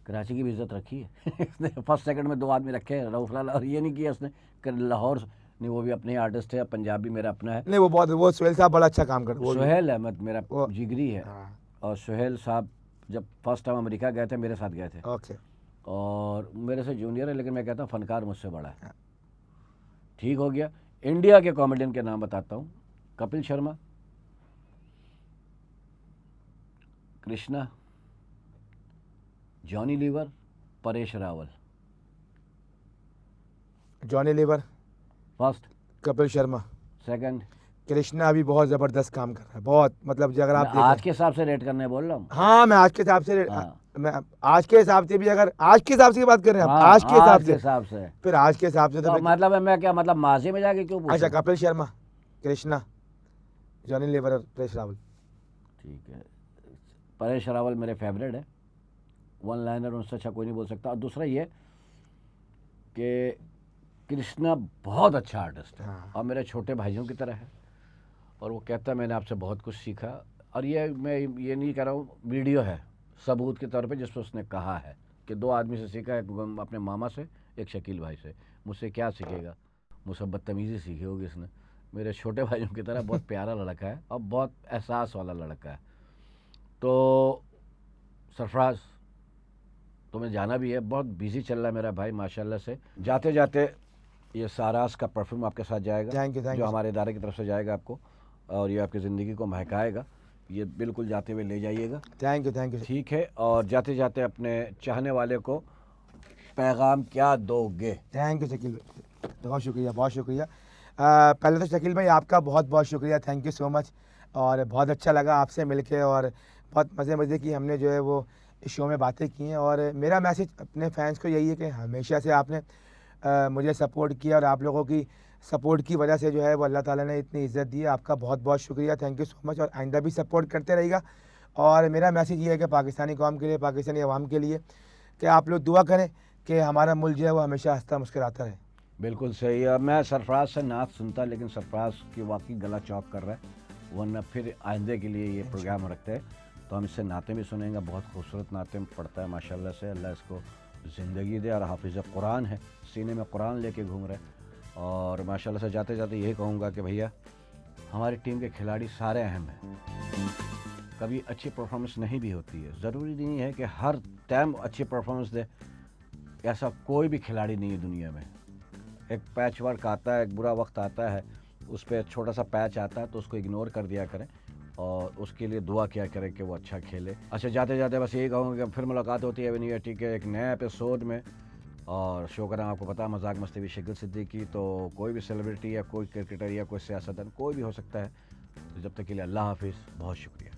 कराची की भी इज्जत रखी है। इसने फर्स्ट सेकंड में 2 आदमी रखे हैं, रऊफ लाला, और ये नहीं किया उसने कि लाहौर नहीं, वो भी अपने आर्टिस्ट है, पंजाबी मेरा अपना है। नहीं वो सोहेल साहब बड़ा अच्छा काम कर वो भी। सोहेल अहमद मेरा वो जिगरी है। हाँ और सोहेल साहब जब फर्स्ट टाइम अमेरिका गए थे, मेरे साथ गए थे, ओके। और मेरे से जूनियर है, लेकिन मैं कहता हूँ फनकार मुझसे बड़ा है। हाँ। ठीक हो गया। इंडिया के कॉमेडियन के नाम बताता हूँ, कपिल शर्मा, कृष्णा, जॉनी लीवर, परेश रावल। Johnny Lever, first, Kapil Sharma, second. कृष्णा अभी बहुत ज़बरदस्त काम कर रहा है, बहुत मतलब अगर मैं आप देखें। आज के हिसाब से रेट करने बोल रहा हूँ। हाँ मैं आज के हिसाब से हाँ मैं आज के हिसाब से भी, अगर आज के हिसाब से की बात कर रहे हैं आप, हाँ, आज के हिसाब आज के से, हिसाब से। फिर आज के हिसाब से तो तो फिर मतलब है, मैं क्या मतलब माजी में जाके क्यों अच्छा, पूछूं? कपिल शर्मा, कृष्णा, जॉनी लीवर और परेश रावल। ठीक है, परेश रावल मेरे फेवरेट है, वन लाइनर, उनसे अच्छा कोई नहीं बोल सकता। और दूसरा ये कि कृष्णा बहुत अच्छा आर्टिस्ट है, हाँ। और मेरे छोटे भाइयों की तरह है, और वो कहता है मैंने आपसे बहुत कुछ सीखा। और ये मैं ये नहीं कह रहा हूँ, वीडियो है सबूत के तौर पे, जिस पर उसने कहा है कि 2 आदमी से सीखा, एक अपने मामा से, एक शकील भाई से। मुझसे क्या सीखेगा? मुझसे बदतमीज़ी सीखी होगी इसने। मेरे छोटे भाइयों की तरह बहुत प्यारा लड़का है, और बहुत एहसास वाला लड़का है। तो सरफराज, तुम्हें जाना भी है, बहुत बिजी चल रहा है मेरा भाई माशाल्लाह से। जाते जाते ये सारास का परफ्यूम आपके साथ जाएगा, थैंक यू जो हमारे इदारे की तरफ से जाएगा आपको, और ये आपकी ज़िंदगी को महकाएगा। ये बिल्कुल जाते हुए ले जाइएगा, थैंक यू। ठीक है? और जाते जाते अपने चाहने वाले को पैगाम क्या दोगे? थैंक यू शकील भाई, बहुत शुक्रिया, बहुत शुक्रिया। पहले तो शकील भाई आपका बहुत बहुत शुक्रिया, थैंक यू सो मच। और बहुत अच्छा लगा आपसे मिलके, और बहुत मज़े की हमने जो है वो इस शो में बातें की हैं। और मेरा मैसेज अपने फैंस को यही है कि हमेशा से आपने मुझे सपोर्ट किया, और आप लोगों की सपोर्ट की वजह से जो है वो अल्लाह ताला ने इतनी इज़्ज़त दी है। आपका बहुत बहुत शुक्रिया, थैंक यू सो मच, और आइंदा भी सपोर्ट करते रहिएगा। और मेरा मैसेज ये है कि पाकिस्तानी कौम के लिए, पाकिस्तानी अवाम के लिए, कि आप लोग दुआ करें कि हमारा मुल्क जो है वो हमेशा हंसता मुस्कुराता रहे। बिल्कुल सही है। मैं सरफराज से नात सुनता, लेकिन सरफराज की वाकई गला चौक कर रहा है, वरना फिर आइंदे के लिए ये प्रोग्राम रखते हैं तो हम इससे नाते भी सुनेंगे। बहुत खूबसूरत नाते पढ़ता है माशाल्लाह से, अल्लाह इसको ज़िंदगी दे। और हाफिज़ कुरान है, सीने में कुरान लेके घूम रहे हैं। और माशाल्लाह से जाते जाते यही कहूँगा कि भैया हमारी टीम के खिलाड़ी सारे अहम हैं। कभी अच्छी परफॉर्मेंस नहीं भी होती है, ज़रूरी नहीं है कि हर टाइम अच्छी परफॉर्मेंस दे, ऐसा कोई भी खिलाड़ी नहीं है दुनिया में। एक पैच वर्क आता है, एक बुरा वक्त आता है, उस पर छोटा सा पैच आता है तो उसको इग्नोर कर दिया करें, और उसके लिए दुआ किया करें कि वो अच्छा खेले। अच्छा, जाते जाते बस यही कहूँगा कि फिर मुलाकात होती है नहीं है, ठीक है, एक नए एपिसोड में। और शो का नाम आपको पता है, मजाक मस्ती विद शकील सिद्दीकी। तो कोई भी सेलिब्रिटी या कोई क्रिकेटर या कोई सियासतदान, कोई भी हो सकता है, तो जब तक के लिए अल्लाह हाफिज़, बहुत शुक्रिया।